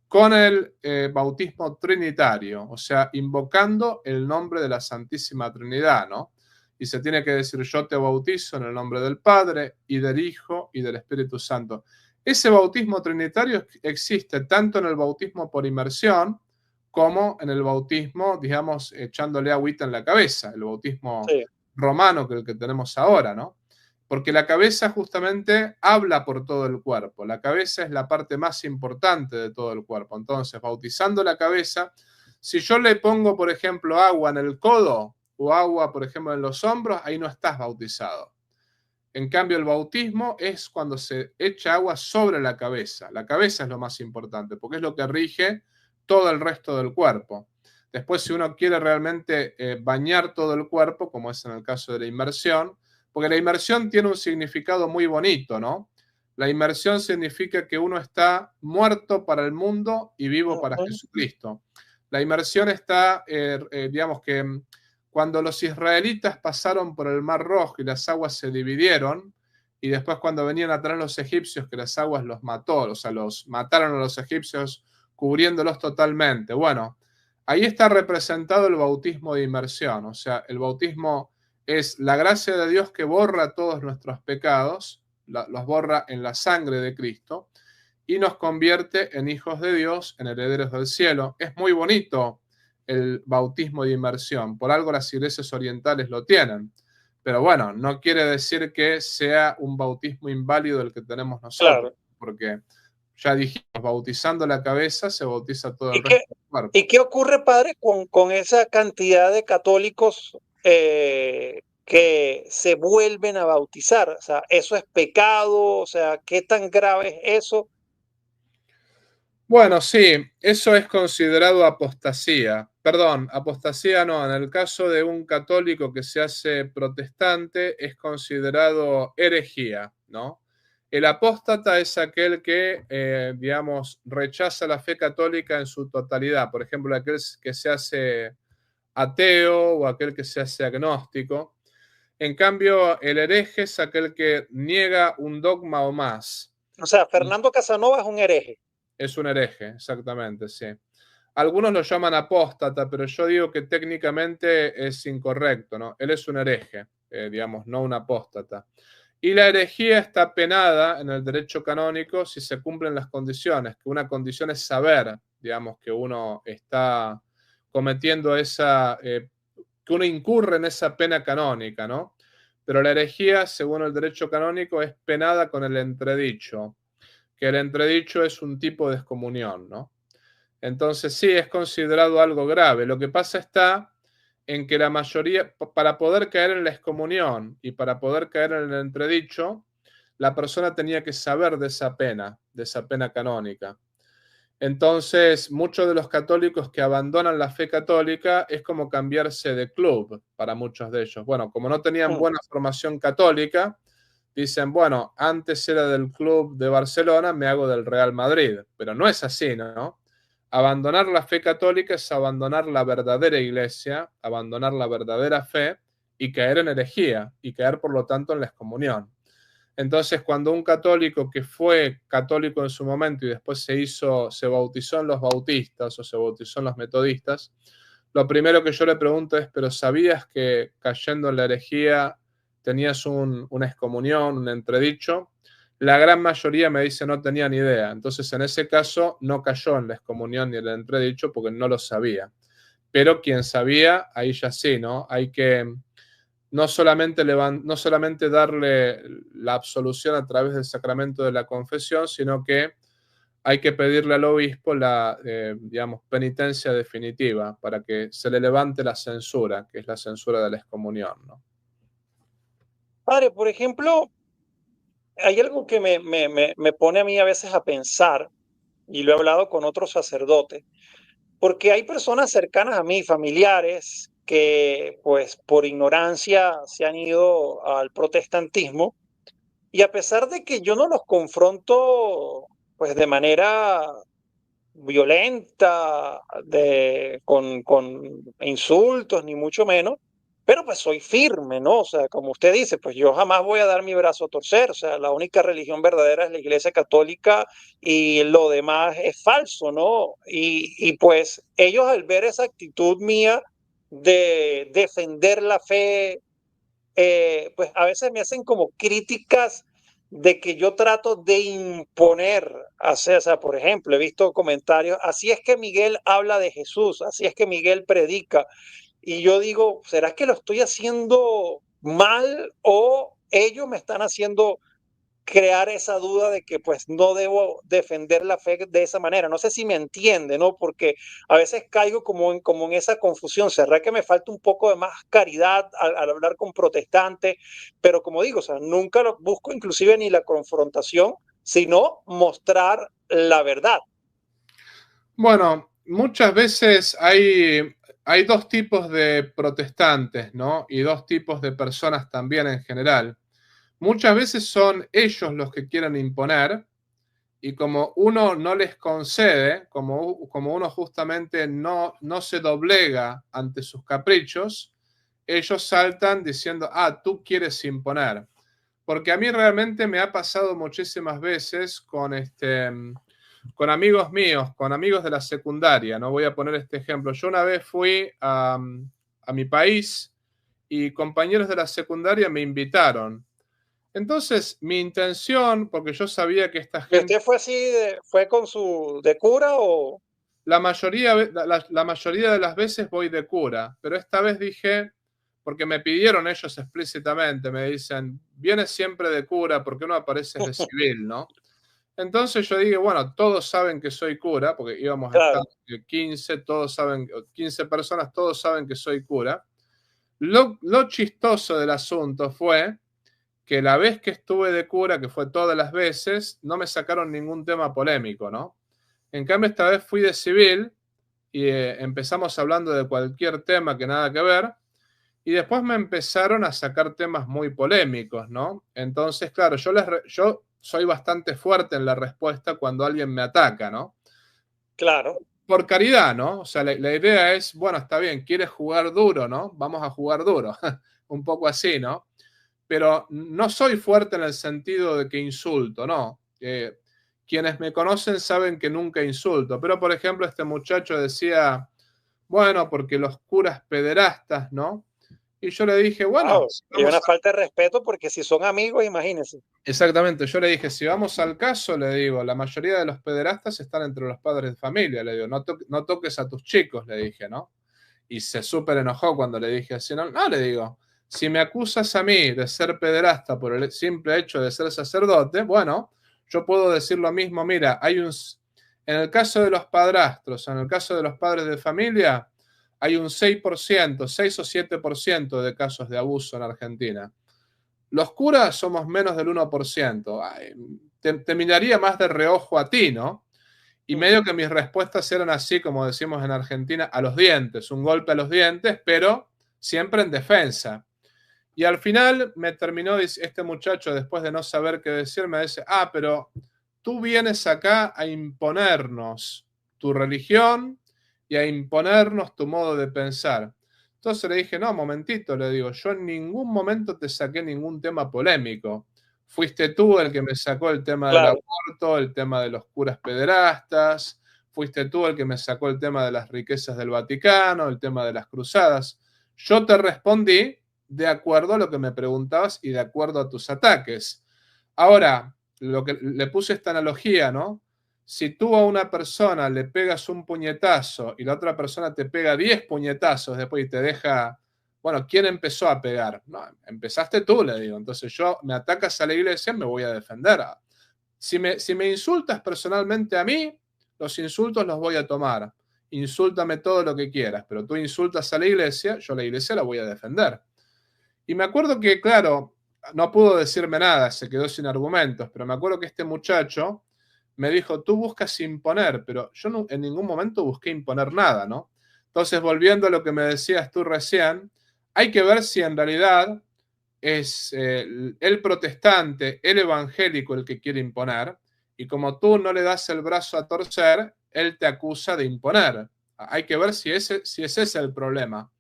con el bautismo trinitario, o sea, invocando el nombre de la Santísima Trinidad, ¿no? Y se tiene que decir, yo te bautizo en el nombre del Padre, y del Hijo, y del Espíritu Santo. Ese bautismo trinitario existe tanto en el bautismo por inmersión, como en el bautismo, digamos, echándole agüita en la cabeza, el bautismo romano, que el que tenemos ahora, ¿no? Porque la cabeza justamente habla por todo el cuerpo. La cabeza es la parte más importante de todo el cuerpo. Entonces, bautizando la cabeza, si yo le pongo, por ejemplo, agua en el codo o agua, por ejemplo, en los hombros, ahí no estás bautizado. En cambio, el bautismo es cuando se echa agua sobre la cabeza. La cabeza es lo más importante, porque es lo que rige todo el resto del cuerpo. Después, si uno quiere realmente bañar todo el cuerpo, como es en el caso de la inmersión, porque la inmersión tiene un significado muy bonito, ¿no? La inmersión significa que uno está muerto para el mundo y vivo para Jesucristo. La inmersión está, digamos que cuando los israelitas pasaron por el Mar Rojo y las aguas se dividieron, y después cuando venían atrás los egipcios, que las aguas los mató, o sea, los mataron a los egipcios cubriéndolos totalmente. Bueno, ahí está representado el bautismo de inmersión, o sea, el bautismo es la gracia de Dios que borra todos nuestros pecados, los borra en la sangre de Cristo y nos convierte en hijos de Dios, en herederos del cielo. Es muy bonito el bautismo de inmersión, por algo las iglesias orientales lo tienen, pero bueno, no quiere decir que sea un bautismo inválido el que tenemos nosotros, porque ya dijimos, bautizando la cabeza se bautiza todo el resto del cuerpo. ¿Y qué ocurre, padre, con esa cantidad de católicos que se vuelven a bautizar? O sea, ¿eso es pecado? O sea, ¿qué tan grave es eso? Bueno, sí, eso es considerado apostasía. Perdón, apostasía no. En el caso de un católico que se hace protestante es considerado herejía, ¿no? El apóstata es aquel que, digamos, rechaza la fe católica en su totalidad. Por ejemplo, aquel que se hace ateo o aquel que se hace agnóstico. En cambio, el hereje es aquel que niega un dogma o más. O sea, Fernando Casanova es un hereje. Es un hereje, exactamente, sí. Algunos lo llaman apóstata, pero yo digo que técnicamente es incorrecto, ¿no? Él es un hereje, digamos, no un apóstata. Y la herejía está penada en el derecho canónico si se cumplen las condiciones, que una condición es saber, digamos, que uno está cometiendo esa, que uno incurre en esa pena canónica, ¿no? Pero la herejía, según el derecho canónico, es penada con el entredicho, que el entredicho es un tipo de excomunión, ¿no? Entonces sí, es considerado algo grave. Lo que pasa está en que la mayoría, para poder caer en la excomunión y para poder caer en el entredicho, la persona tenía que saber de esa pena canónica. Entonces, muchos de los católicos que abandonan la fe católica es como cambiarse de club para muchos de ellos. Bueno, como no tenían buena formación católica, dicen, bueno, antes era del club de Barcelona, me hago del Real Madrid. Pero no es así, ¿no? Abandonar la fe católica es abandonar la verdadera iglesia, abandonar la verdadera fe y caer en herejía y caer, por lo tanto, en la excomunión. Entonces, cuando un católico que fue católico en su momento y después se bautizó en los bautistas o se bautizó en los metodistas, lo primero que yo le pregunto es, ¿pero sabías que cayendo en la herejía tenías una excomunión, un entredicho? La gran mayoría me dice no tenía ni idea. Entonces, en ese caso, no cayó en la excomunión ni en el entredicho porque no lo sabía. Pero quien sabía, ahí ya sí, ¿no? Hay que no solamente darle la absolución a través del sacramento de la confesión, sino que hay que pedirle al obispo la, digamos, penitencia definitiva para que se le levante la censura, que es la censura de la excomunión, ¿no? Padre, por ejemplo, hay algo que me pone a mí a veces a pensar, y lo he hablado con otros sacerdotes, porque hay personas cercanas a mí, familiares, que pues por ignorancia se han ido al protestantismo Y a pesar de que yo no los confronto pues de manera violenta, con insultos, ni mucho menos, pero pues soy firme, ¿no? O sea, como usted dice, pues yo jamás voy a dar mi brazo a torcer, o sea, la única religión verdadera es la Iglesia Católica y lo demás es falso, ¿no? Y pues ellos al ver esa actitud mía de defender la fe, pues a veces me hacen como críticas de que yo trato de imponer, o sea, por ejemplo, he visto comentarios, así es que Miguel habla de Jesús, así es que Miguel predica, y yo digo, ¿será que lo estoy haciendo mal o ellos me están haciendo crear esa duda de que pues no debo defender la fe de esa manera? No sé si me entiende, ¿no? Porque a veces caigo como en esa confusión. ¿Será que me falta un poco de más caridad al hablar con protestantes? Pero como digo, o sea, nunca lo busco inclusive ni la confrontación, sino mostrar la verdad. Bueno, muchas veces hay dos tipos de protestantes, ¿no? Y dos tipos de personas también en general. Muchas veces son ellos los que quieren imponer y como uno no les concede, como uno justamente no se doblega ante sus caprichos, ellos saltan diciendo, ah, tú quieres imponer. Porque a mí realmente me ha pasado muchísimas veces con amigos míos, con amigos de la secundaria, ¿no? Voy a poner este ejemplo. Yo una vez fui a mi país y compañeros de la secundaria me invitaron. Entonces, mi intención, porque yo sabía que esta ¿Y gente, usted fue así, fue con su de cura o? la mayoría de las veces voy de cura, pero esta vez dije, porque me pidieron ellos explícitamente, me dicen, vienes siempre de cura, ¿por qué no apareces de civil, no? Entonces yo dije, bueno, todos saben que soy cura, porque íbamos a estar Claro, 15, todos saben, 15 personas, todos saben que soy cura. Lo chistoso del asunto fue que la vez que estuve de cura, que fue todas las veces, no me sacaron ningún tema polémico, ¿no? En cambio, esta vez fui de civil y empezamos hablando de cualquier tema que nada que ver, y después me empezaron a sacar temas muy polémicos, ¿no? Entonces, claro, yo soy bastante fuerte en la respuesta cuando alguien me ataca, ¿no? claro. Por caridad, ¿no? O sea, la idea es, bueno, está bien, quieres jugar duro, ¿no? Vamos a jugar duro, un poco así, ¿no? Pero no soy fuerte en el sentido de que insulto, no. Quienes me conocen saben que nunca insulto, pero por ejemplo este muchacho decía, bueno, porque los curas pederastas, ¿no? Y yo le dije, bueno, Wow, y una falta de respeto porque si son amigos, imagínense. exactamente, yo le dije, si vamos al caso, le digo, la mayoría de los pederastas están entre los padres de familia, le digo, no toques a tus chicos, le dije, ¿no? Y se súper enojó cuando le dije así, no, no, le digo, si me acusas a mí de ser pederasta por el simple hecho de ser sacerdote, bueno, yo puedo decir lo mismo, mira, en el caso de los padrastros, en el caso de los padres de familia, hay un 6%, 6 o 7% de casos de abuso en Argentina. Los curas somos menos del 1%. Ay, te miraría más de reojo a ti, ¿no? Y medio que mis respuestas eran así, como decimos en Argentina, a los dientes, un golpe a los dientes, pero siempre en defensa. Y al final me terminó este muchacho, después de no saber qué decir, me dice, ah, pero tú vienes acá a imponernos tu religión y a imponernos tu modo de pensar. Entonces le dije, no, momentito, le digo, yo en ningún momento te saqué ningún tema polémico. Fuiste tú el que me sacó el tema del Claro, aborto, el tema de los curas pederastas, fuiste tú el que me sacó el tema de las riquezas del Vaticano, el tema de las cruzadas. Yo te respondí de acuerdo a lo que me preguntabas y de acuerdo a tus ataques. Ahora, lo que le puse esta analogía, ¿no? Si tú a una persona le pegas un puñetazo y la otra persona te pega 10 puñetazos después y te deja, bueno, ¿quién empezó a pegar? No, empezaste tú, le digo. Entonces me atacas a la iglesia, me voy a defender. Si me insultas personalmente a mí, los insultos los voy a tomar. Insúltame todo lo que quieras, pero tú insultas a la iglesia, yo a la iglesia la voy a defender. Y me acuerdo que, claro, no pudo decirme nada, se quedó sin argumentos, pero me acuerdo que este muchacho me dijo, tú buscas imponer, pero yo no, en ningún momento busqué imponer nada, ¿no? Entonces, volviendo a lo que me decías tú recién, hay que ver si en realidad es el protestante, el evangélico el que quiere imponer, y como tú no le das el brazo a torcer, él te acusa de imponer. Hay que ver si ese es el problema.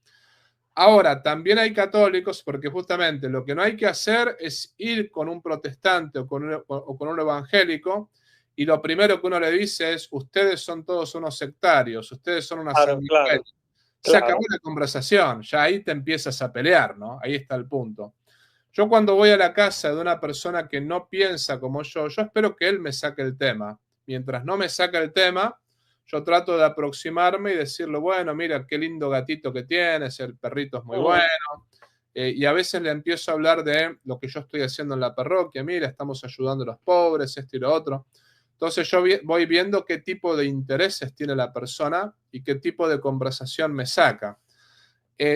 Ahora, también hay católicos, porque justamente lo que no hay que hacer es ir con un protestante o con un evangélico, y lo primero que uno le dice es, ustedes son todos unos sectarios, ustedes son unas Claro. Se acabó la conversación, ya ahí te empiezas a pelear, ¿no? Ahí está el punto. Yo cuando voy a la casa de una persona que no piensa como yo espero que él me saque el tema. Mientras no me saca el tema, yo trato de aproximarme y decirle, bueno, mira, qué lindo gatito que tienes, el perrito es muy bueno. Y a veces le empiezo a hablar de lo que yo estoy haciendo en la parroquia. Mira, estamos ayudando a los pobres, esto y lo otro. Entonces yo voy viendo qué tipo de intereses tiene la persona y qué tipo de conversación me saca.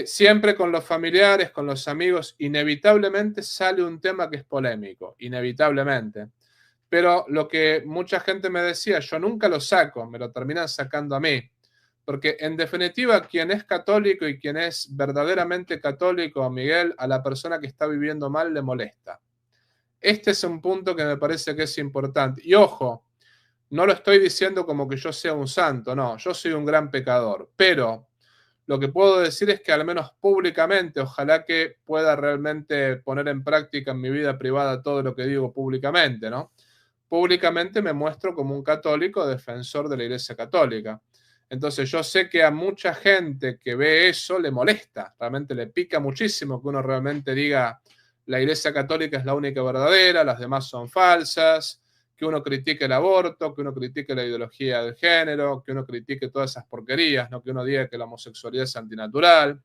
Siempre con los familiares, con los amigos, inevitablemente sale un tema que es polémico, inevitablemente. Pero lo que mucha gente me decía, yo nunca lo saco, me lo terminan sacando a mí. Porque en definitiva, quien es católico y quien es verdaderamente católico, Miguel, a la persona que está viviendo mal le molesta. Este es un punto que me parece que es importante. Y ojo, no lo estoy diciendo como que yo sea un santo, no, yo soy un gran pecador, pero lo que puedo decir es que al menos públicamente, ojalá que pueda realmente poner en práctica en mi vida privada todo lo que digo públicamente, ¿no? Públicamente me muestro como un católico defensor de la Iglesia Católica. Entonces yo sé que a mucha gente que ve eso le molesta, realmente le pica muchísimo que uno realmente diga la Iglesia Católica es la única verdadera, las demás son falsas, que uno critique el aborto, que uno critique la ideología del género, que uno critique todas esas porquerías, ¿no? Que uno diga que la homosexualidad es antinatural,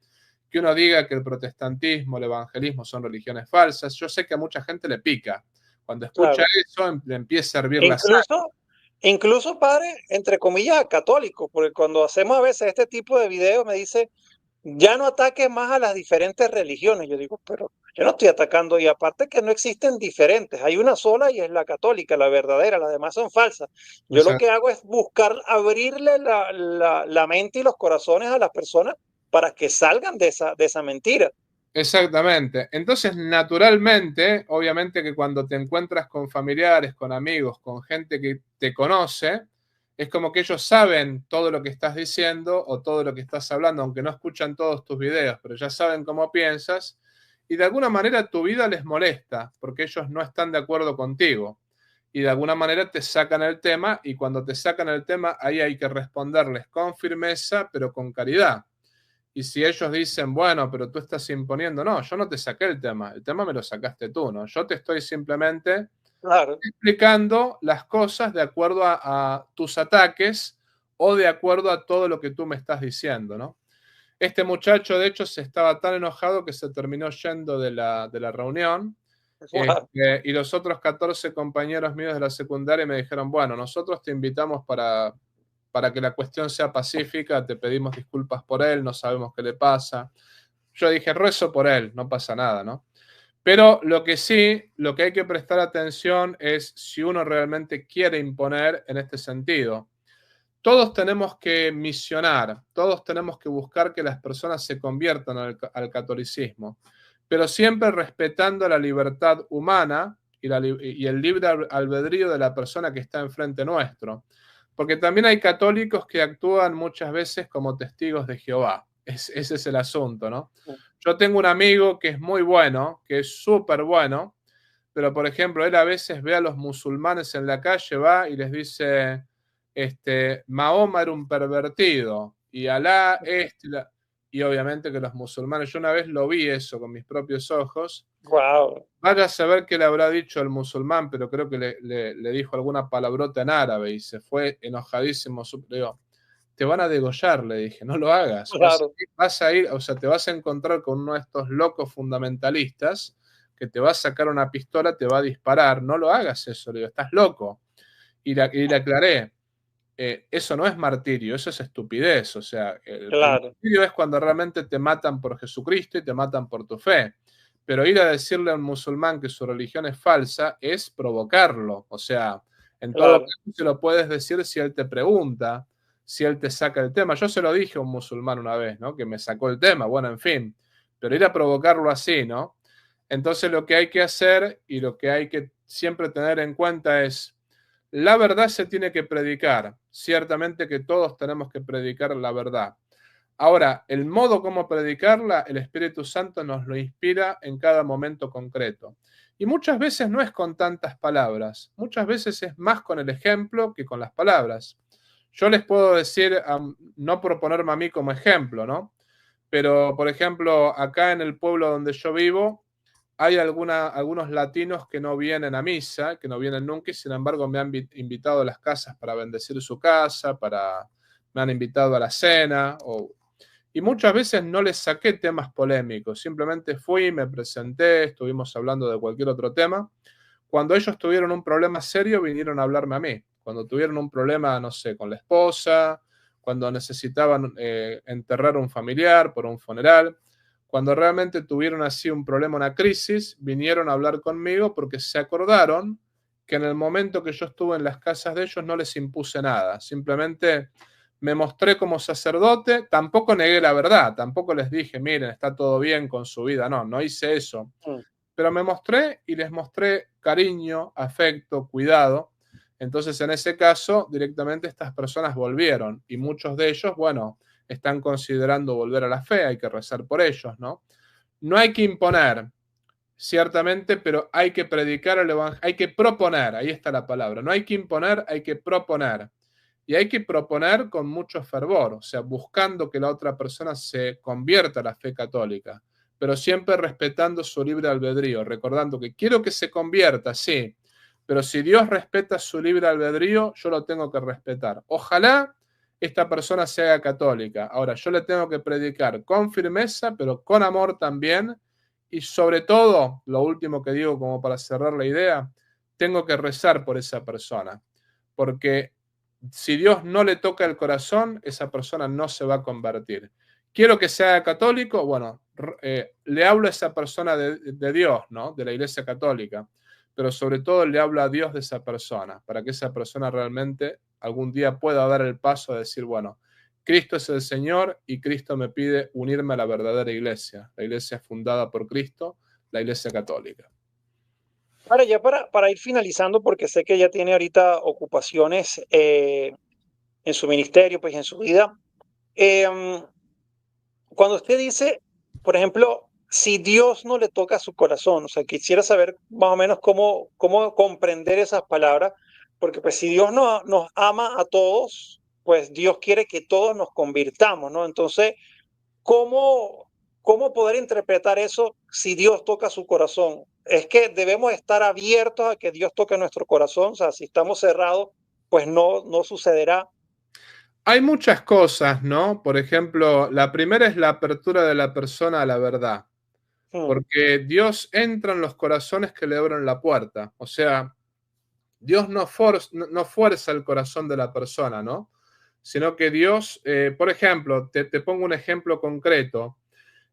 que uno diga que el protestantismo, el evangelismo son religiones falsas. Yo sé que a mucha gente le pica. Cuando escucha eso, le empieza a hervir la sangre. Incluso, padre, entre comillas, católico, porque cuando hacemos a veces este tipo de videos me dice, ya no ataques más a las diferentes religiones. Yo digo, pero yo no estoy atacando, y aparte que no existen diferentes, hay una sola y es la católica, la verdadera, las demás son falsas. Yo lo que hago es buscar abrirle la mente y los corazones a las personas para que salgan de esa mentira. Exactamente. Entonces, naturalmente, obviamente que cuando te encuentras con familiares, con amigos, con gente que te conoce, es como que ellos saben todo lo que estás diciendo o todo lo que estás hablando, aunque no escuchan todos tus videos, pero ya saben cómo piensas, y de alguna manera tu vida les molesta, porque ellos no están de acuerdo contigo, y de alguna manera te sacan el tema, y cuando te sacan el tema, ahí hay que responderles con firmeza, pero con caridad. Y si ellos dicen, bueno, pero tú estás imponiendo, no, yo no te saqué el tema me lo sacaste tú, ¿no? Yo te estoy simplemente explicando las cosas de acuerdo a tus ataques o de acuerdo a todo lo que tú me estás diciendo, ¿no? Este muchacho, de hecho, se estaba tan enojado que se terminó yendo de la reunión. Y los otros 14 compañeros míos de la secundaria me dijeron, bueno, nosotros te invitamos para que la cuestión sea pacífica, te pedimos disculpas por él, no sabemos qué le pasa. Yo dije, rezo por él, no pasa nada, ¿no? Pero lo que hay que prestar atención es si uno realmente quiere imponer en este sentido. Todos tenemos que misionar, todos tenemos que buscar que las personas se conviertan al catolicismo, pero siempre respetando la libertad humana y el libre albedrío de la persona que está enfrente nuestro. Porque también hay católicos que actúan muchas veces como testigos de Jehová. Ese es el asunto, ¿no? Yo tengo un amigo que es muy bueno, que es súper bueno, pero por ejemplo, él a veces ve a los musulmanes en la calle, va y les dice, Mahoma era un pervertido, y Alá y obviamente que los musulmanes, yo una vez lo vi eso con mis propios ojos. Wow. Vaya a saber qué le habrá dicho el musulmán, pero creo que le dijo alguna palabrota en árabe y se fue enojadísimo. Le digo, te van a degollar, le dije, no lo hagas. Claro. Vas a ir, o sea, te vas a encontrar con uno de estos locos fundamentalistas que te va a sacar una pistola, te va a disparar. No lo hagas eso, le digo, estás loco. Y le aclaré, eso no es martirio, eso es estupidez. O sea, el martirio es cuando realmente te matan por Jesucristo y te matan por tu fe. Pero ir a decirle a un musulmán que su religión es falsa es provocarlo. O sea, en todo caso se lo puedes decir si él te pregunta, si él te saca el tema. Yo se lo dije a un musulmán una vez, ¿no? Que me sacó el tema, bueno, en fin. Pero ir a provocarlo así, ¿no? Entonces lo que hay que hacer y lo que hay que siempre tener en cuenta es, la verdad se tiene que predicar. Ciertamente que todos tenemos que predicar la verdad. Ahora, el modo como predicarla, el Espíritu Santo nos lo inspira en cada momento concreto. Y muchas veces no es con tantas palabras, muchas veces es más con el ejemplo que con las palabras. Yo les puedo decir, no por ponerme a mí como ejemplo, ¿no? Pero, por ejemplo, acá en el pueblo donde yo vivo, hay algunos latinos que no vienen a misa, que no vienen nunca, y sin embargo me han invitado a las casas para bendecir su casa, me han invitado a la cena, y muchas veces no les saqué temas polémicos, simplemente fui, me presenté, estuvimos hablando de cualquier otro tema. Cuando ellos tuvieron un problema serio, vinieron a hablarme a mí. Cuando tuvieron un problema, no sé, con la esposa, cuando necesitaban enterrar a un familiar por un funeral, cuando realmente tuvieron así un problema, una crisis, vinieron a hablar conmigo porque se acordaron que en el momento que yo estuve en las casas de ellos no les impuse nada. Simplemente me mostré como sacerdote, tampoco negué la verdad, tampoco les dije, miren, está todo bien con su vida. No hice eso. Pero me mostré y les mostré cariño, afecto, cuidado. Entonces, en ese caso, directamente estas personas volvieron y muchos de ellos, bueno, están considerando volver a la fe, hay que rezar por ellos, ¿no? No hay que imponer, ciertamente, pero hay que predicar el evangelio, hay que proponer, ahí está la palabra, no hay que imponer, hay que proponer. Y hay que proponer con mucho fervor, o sea, buscando que la otra persona se convierta a la fe católica, pero siempre respetando su libre albedrío, recordando que quiero que se convierta, sí, pero si Dios respeta su libre albedrío, yo lo tengo que respetar. Ojalá esta persona se haga católica. Ahora, yo le tengo que predicar con firmeza, pero con amor también, y sobre todo, lo último que digo como para cerrar la idea, tengo que rezar por esa persona, porque si Dios no le toca el corazón, esa persona no se va a convertir. Quiero que sea católico, bueno, le hablo a esa persona de Dios, ¿no? De la Iglesia Católica, pero sobre todo le hablo a Dios de esa persona, para que esa persona realmente algún día pueda dar el paso a decir, bueno, Cristo es el Señor y Cristo me pide unirme a la verdadera iglesia, la iglesia fundada por Cristo, la Iglesia Católica. Ahora, ya para ir finalizando, porque sé que ya tiene ahorita ocupaciones en su ministerio, pues en su vida. Cuando usted dice, por ejemplo, si Dios no le toca su corazón, o sea, quisiera saber más o menos cómo comprender esas palabras, porque pues si Dios nos ama a todos, pues Dios quiere que todos nos convirtamos, ¿no? Entonces, ¿cómo poder interpretar eso si Dios toca su corazón? Es que debemos estar abiertos a que Dios toque nuestro corazón, o sea, si estamos cerrados, pues no sucederá. Hay muchas cosas, ¿no? Por ejemplo, la primera es la apertura de la persona a la verdad, porque Dios entra en los corazones que le abren la puerta. O sea, Dios no fuerza el corazón de la persona, ¿no? Sino que Dios, por ejemplo, te pongo un ejemplo concreto.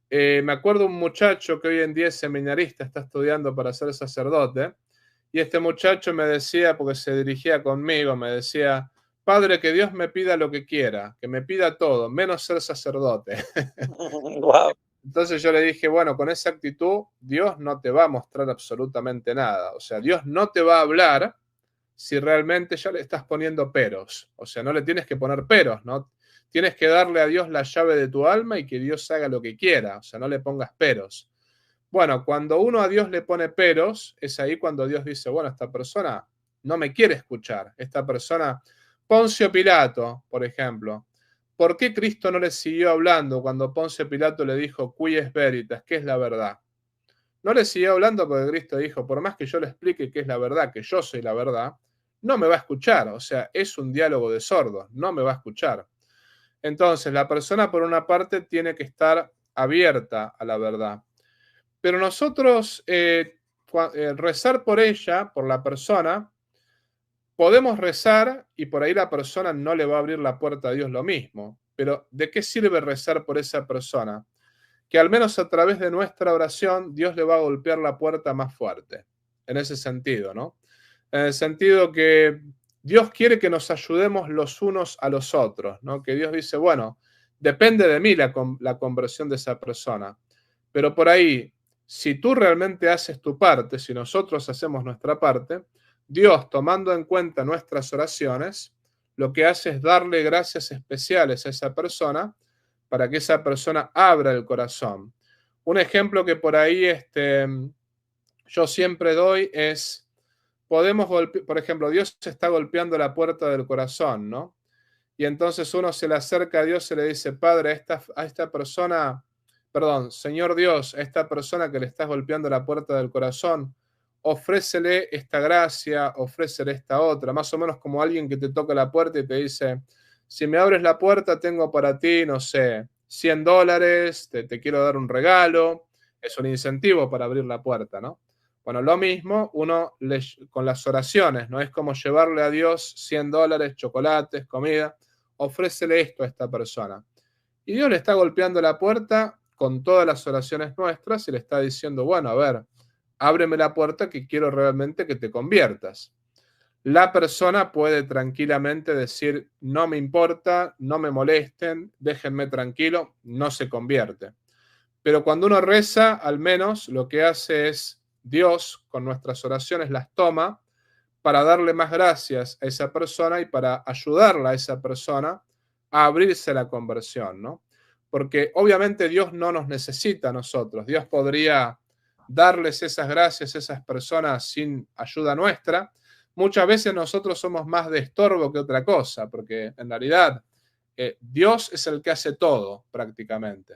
Me acuerdo un muchacho que hoy en día es seminarista, está estudiando para ser sacerdote, y este muchacho me decía, porque se dirigía conmigo, me decía, Padre, que Dios me pida lo que quiera, que me pida todo, menos ser sacerdote. Wow. Entonces yo le dije, bueno, con esa actitud, Dios no te va a mostrar absolutamente nada. O sea, Dios no te va a hablar si realmente ya le estás poniendo peros. O sea, no le tienes que poner peros, ¿no? Tienes que darle a Dios la llave de tu alma y que Dios haga lo que quiera. O sea, no le pongas peros. Bueno, cuando uno a Dios le pone peros, es ahí cuando Dios dice, bueno, esta persona no me quiere escuchar. Esta persona, Poncio Pilato, por ejemplo. ¿Por qué Cristo no le siguió hablando cuando Poncio Pilato le dijo, qui es veritas, qué es la verdad? No le siguió hablando porque Cristo dijo, por más que yo le explique qué es la verdad, que yo soy la verdad, no me va a escuchar. O sea, es un diálogo de sordos, no me va a escuchar. Entonces, la persona, por una parte, tiene que estar abierta a la verdad. Pero nosotros, rezar por ella, por la persona, podemos rezar y por ahí la persona no le va a abrir la puerta a Dios lo mismo. Pero ¿de qué sirve rezar por esa persona? Que al menos a través de nuestra oración Dios le va a golpear la puerta más fuerte. En ese sentido, ¿no? En el sentido que Dios quiere que nos ayudemos los unos a los otros, ¿no? Que Dios dice, bueno, depende de mí la conversión de esa persona. Pero por ahí, si tú realmente haces tu parte, si nosotros hacemos nuestra parte, Dios, tomando en cuenta nuestras oraciones, lo que hace es darle gracias especiales a esa persona para que esa persona abra el corazón. Un ejemplo que por ahí yo siempre doy es, podemos golpear, por ejemplo, Dios está golpeando la puerta del corazón, ¿no? Y entonces uno se le acerca a Dios y le dice, Padre, a esta persona, perdón, Señor Dios, a esta persona que le estás golpeando la puerta del corazón, ofrécele esta gracia, ofrécele esta otra, más o menos como alguien que te toca la puerta y te dice, si me abres la puerta tengo para ti, no sé, $100, te quiero dar un regalo, es un incentivo para abrir la puerta, ¿no? Bueno, lo mismo con las oraciones, ¿no? Es como llevarle a Dios $100, chocolates, comida, ofrécele esto a esta persona. Y Dios le está golpeando la puerta con todas las oraciones nuestras y le está diciendo, bueno, a ver, ábreme la puerta que quiero realmente que te conviertas. La persona puede tranquilamente decir, no me importa, no me molesten, déjenme tranquilo, no se convierte. Pero cuando uno reza, al menos lo que hace es Dios, con nuestras oraciones, las toma para darle más gracias a esa persona y para ayudarla a esa persona a abrirse a la conversión, ¿no? Porque obviamente Dios no nos necesita a nosotros. Dios podría darles esas gracias a esas personas sin ayuda nuestra. Muchas veces nosotros somos más de estorbo que otra cosa, porque en realidad Dios es el que hace todo prácticamente.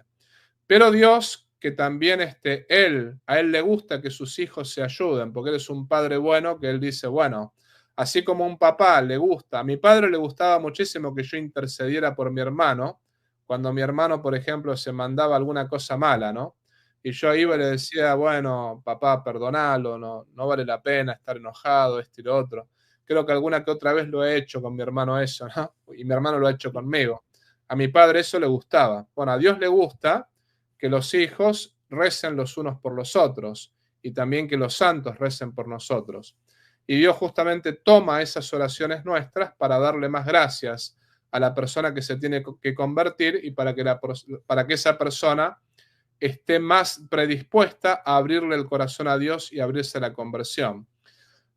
Pero Dios, que también a él le gusta que sus hijos se ayuden, porque él es un padre bueno, que él dice, bueno, así como un papá le gusta, a mi padre le gustaba muchísimo que yo intercediera por mi hermano, cuando mi hermano, por ejemplo, se mandaba alguna cosa mala, ¿no? Y yo iba y le decía, bueno, papá, perdonalo, no vale la pena estar enojado, esto y lo otro. Creo que alguna que otra vez lo he hecho con mi hermano eso, ¿no? Y mi hermano lo ha hecho conmigo. A mi padre eso le gustaba. Bueno, a Dios le gusta que los hijos recen los unos por los otros y también que los santos recen por nosotros. Y Dios justamente toma esas oraciones nuestras para darle más gracias a la persona que se tiene que convertir y para que esa persona esté más predispuesta a abrirle el corazón a Dios y abrirse a la conversión.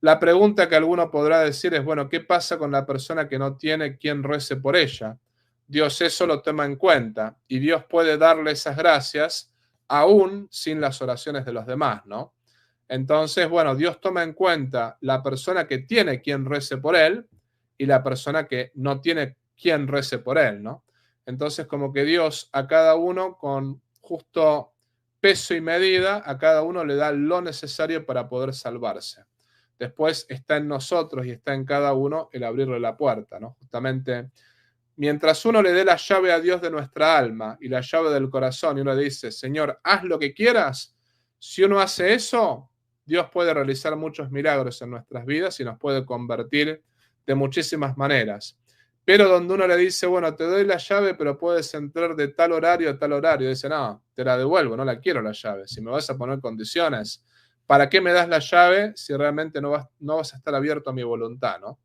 La pregunta que alguno podrá decir es, bueno, ¿qué pasa con la persona que no tiene quien rece por ella? Dios eso lo toma en cuenta y Dios puede darle esas gracias aún sin las oraciones de los demás, ¿no? Entonces, bueno, Dios toma en cuenta la persona que tiene quien rece por él y la persona que no tiene quien rece por él, ¿no? Entonces, como que Dios a cada uno con justo peso y medida, a cada uno le da lo necesario para poder salvarse. Después está en nosotros y está en cada uno el abrirle la puerta, ¿no? Justamente, mientras uno le dé la llave a Dios de nuestra alma y la llave del corazón y uno dice, Señor, haz lo que quieras, si uno hace eso, Dios puede realizar muchos milagros en nuestras vidas y nos puede convertir de muchísimas maneras. Pero donde uno le dice, bueno, te doy la llave, pero puedes entrar de tal horario a tal horario, dice, no, te la devuelvo, no la quiero la llave. Si me vas a poner condiciones, ¿para qué me das la llave si realmente no vas a estar abierto a mi voluntad, ¿no?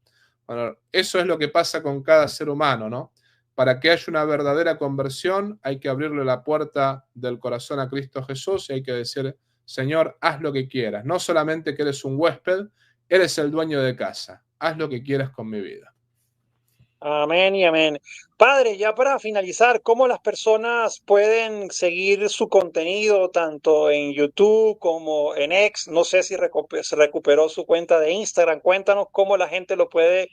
Bueno, eso es lo que pasa con cada ser humano, ¿no? Para que haya una verdadera conversión hay que abrirle la puerta del corazón a Cristo Jesús y hay que decir, Señor, haz lo que quieras. No solamente que eres un huésped, eres el dueño de casa. Haz lo que quieras con mi vida. Amén y amén. Padre, ya para finalizar, ¿cómo las personas pueden seguir su contenido tanto en YouTube como en X? No sé si se recuperó su cuenta de Instagram. Cuéntanos cómo la gente lo puede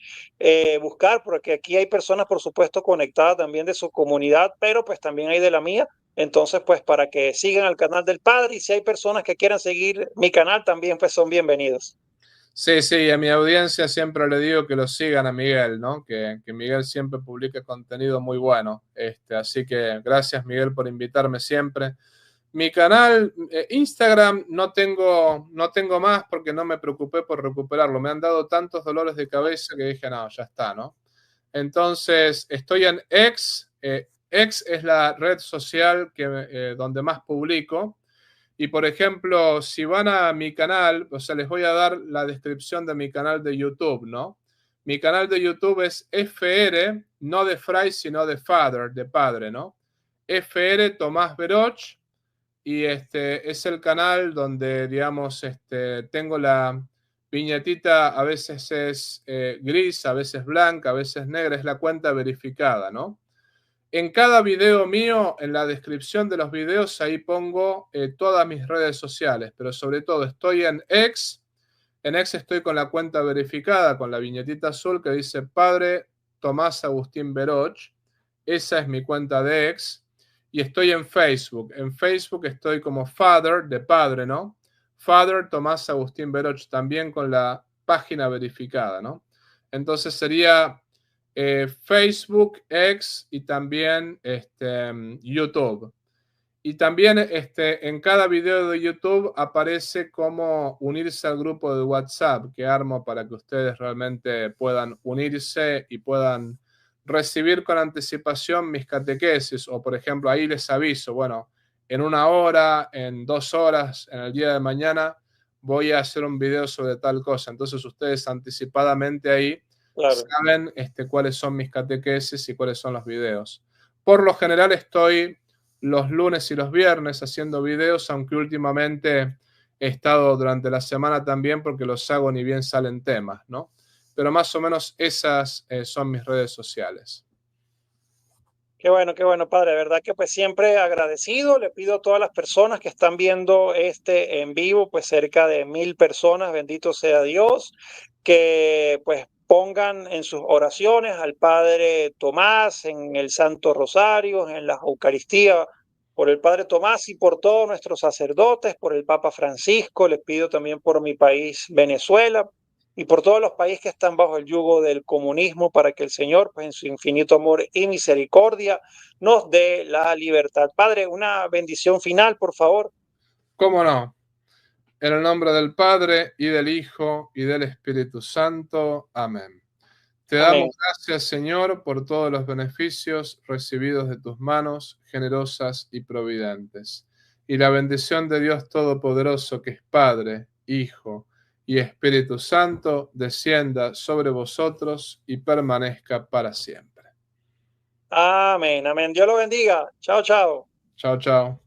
buscar, porque aquí hay personas, por supuesto, conectadas también de su comunidad, pero pues también hay de la mía. Entonces, pues para que sigan al canal del Padre y si hay personas que quieran seguir mi canal, también pues son bienvenidos. Sí, a mi audiencia siempre le digo que lo sigan a Miguel, ¿no? Que Miguel siempre publica contenido muy bueno. Así que gracias, Miguel, por invitarme siempre. Mi canal, Instagram, no tengo más porque no me preocupé por recuperarlo. Me han dado tantos dolores de cabeza que dije, no, ya está, ¿no? Entonces, estoy en X. X es la red social donde más publico. Y por ejemplo, si van a mi canal, o sea, les voy a dar la descripción de mi canal de YouTube, ¿no? Mi canal de YouTube es FR, no de Fray, sino de Father, de padre, ¿no? FR Tomás Veroch. y es el canal donde, digamos, tengo la viñetita, a veces es gris, a veces blanca, a veces negra, es la cuenta verificada, ¿no? En cada video mío, en la descripción de los videos, ahí pongo todas mis redes sociales, pero sobre todo estoy en X. En X estoy con la cuenta verificada, con la viñetita azul que dice Padre Tomás Agustín Veroch. Esa es mi cuenta de X. Y estoy en Facebook. En Facebook estoy como Father, de padre, ¿no? Father Tomás Agustín Veroch, también con la página verificada, ¿no? Entonces sería Facebook, X y también YouTube. Y también en cada video de YouTube aparece cómo unirse al grupo de WhatsApp que armo para que ustedes realmente puedan unirse y puedan recibir con anticipación mis catequesis. O, por ejemplo, ahí les aviso, bueno, en 1 hora, en 2 horas, en el día de mañana, voy a hacer un video sobre tal cosa. Entonces ustedes anticipadamente ahí saben cuáles son mis catequesis y cuáles son los videos. Por lo general estoy los lunes y los viernes haciendo videos, aunque últimamente he estado durante la semana también porque los hago ni bien salen temas, ¿no? Pero más o menos esas son mis redes sociales. Qué bueno, padre. De verdad que pues siempre agradecido. Le pido a todas las personas que están viendo este en vivo, pues cerca de 1000 personas, bendito sea Dios, que pues pongan en sus oraciones al Padre Tomás, en el Santo Rosario, en la Eucaristía, por el Padre Tomás y por todos nuestros sacerdotes, por el Papa Francisco. Les pido también por mi país, Venezuela, y por todos los países que están bajo el yugo del comunismo, para que el Señor, pues en su infinito amor y misericordia, nos dé la libertad. Padre, una bendición final, por favor. ¿Cómo no? En el nombre del Padre, y del Hijo, y del Espíritu Santo. Amén. Te damos gracias, Señor, por todos los beneficios recibidos de tus manos generosas y providentes. Y la bendición de Dios Todopoderoso, que es Padre, Hijo y Espíritu Santo, descienda sobre vosotros y permanezca para siempre. Amén, amén. Dios lo bendiga. Chao, chao. Chao, chao.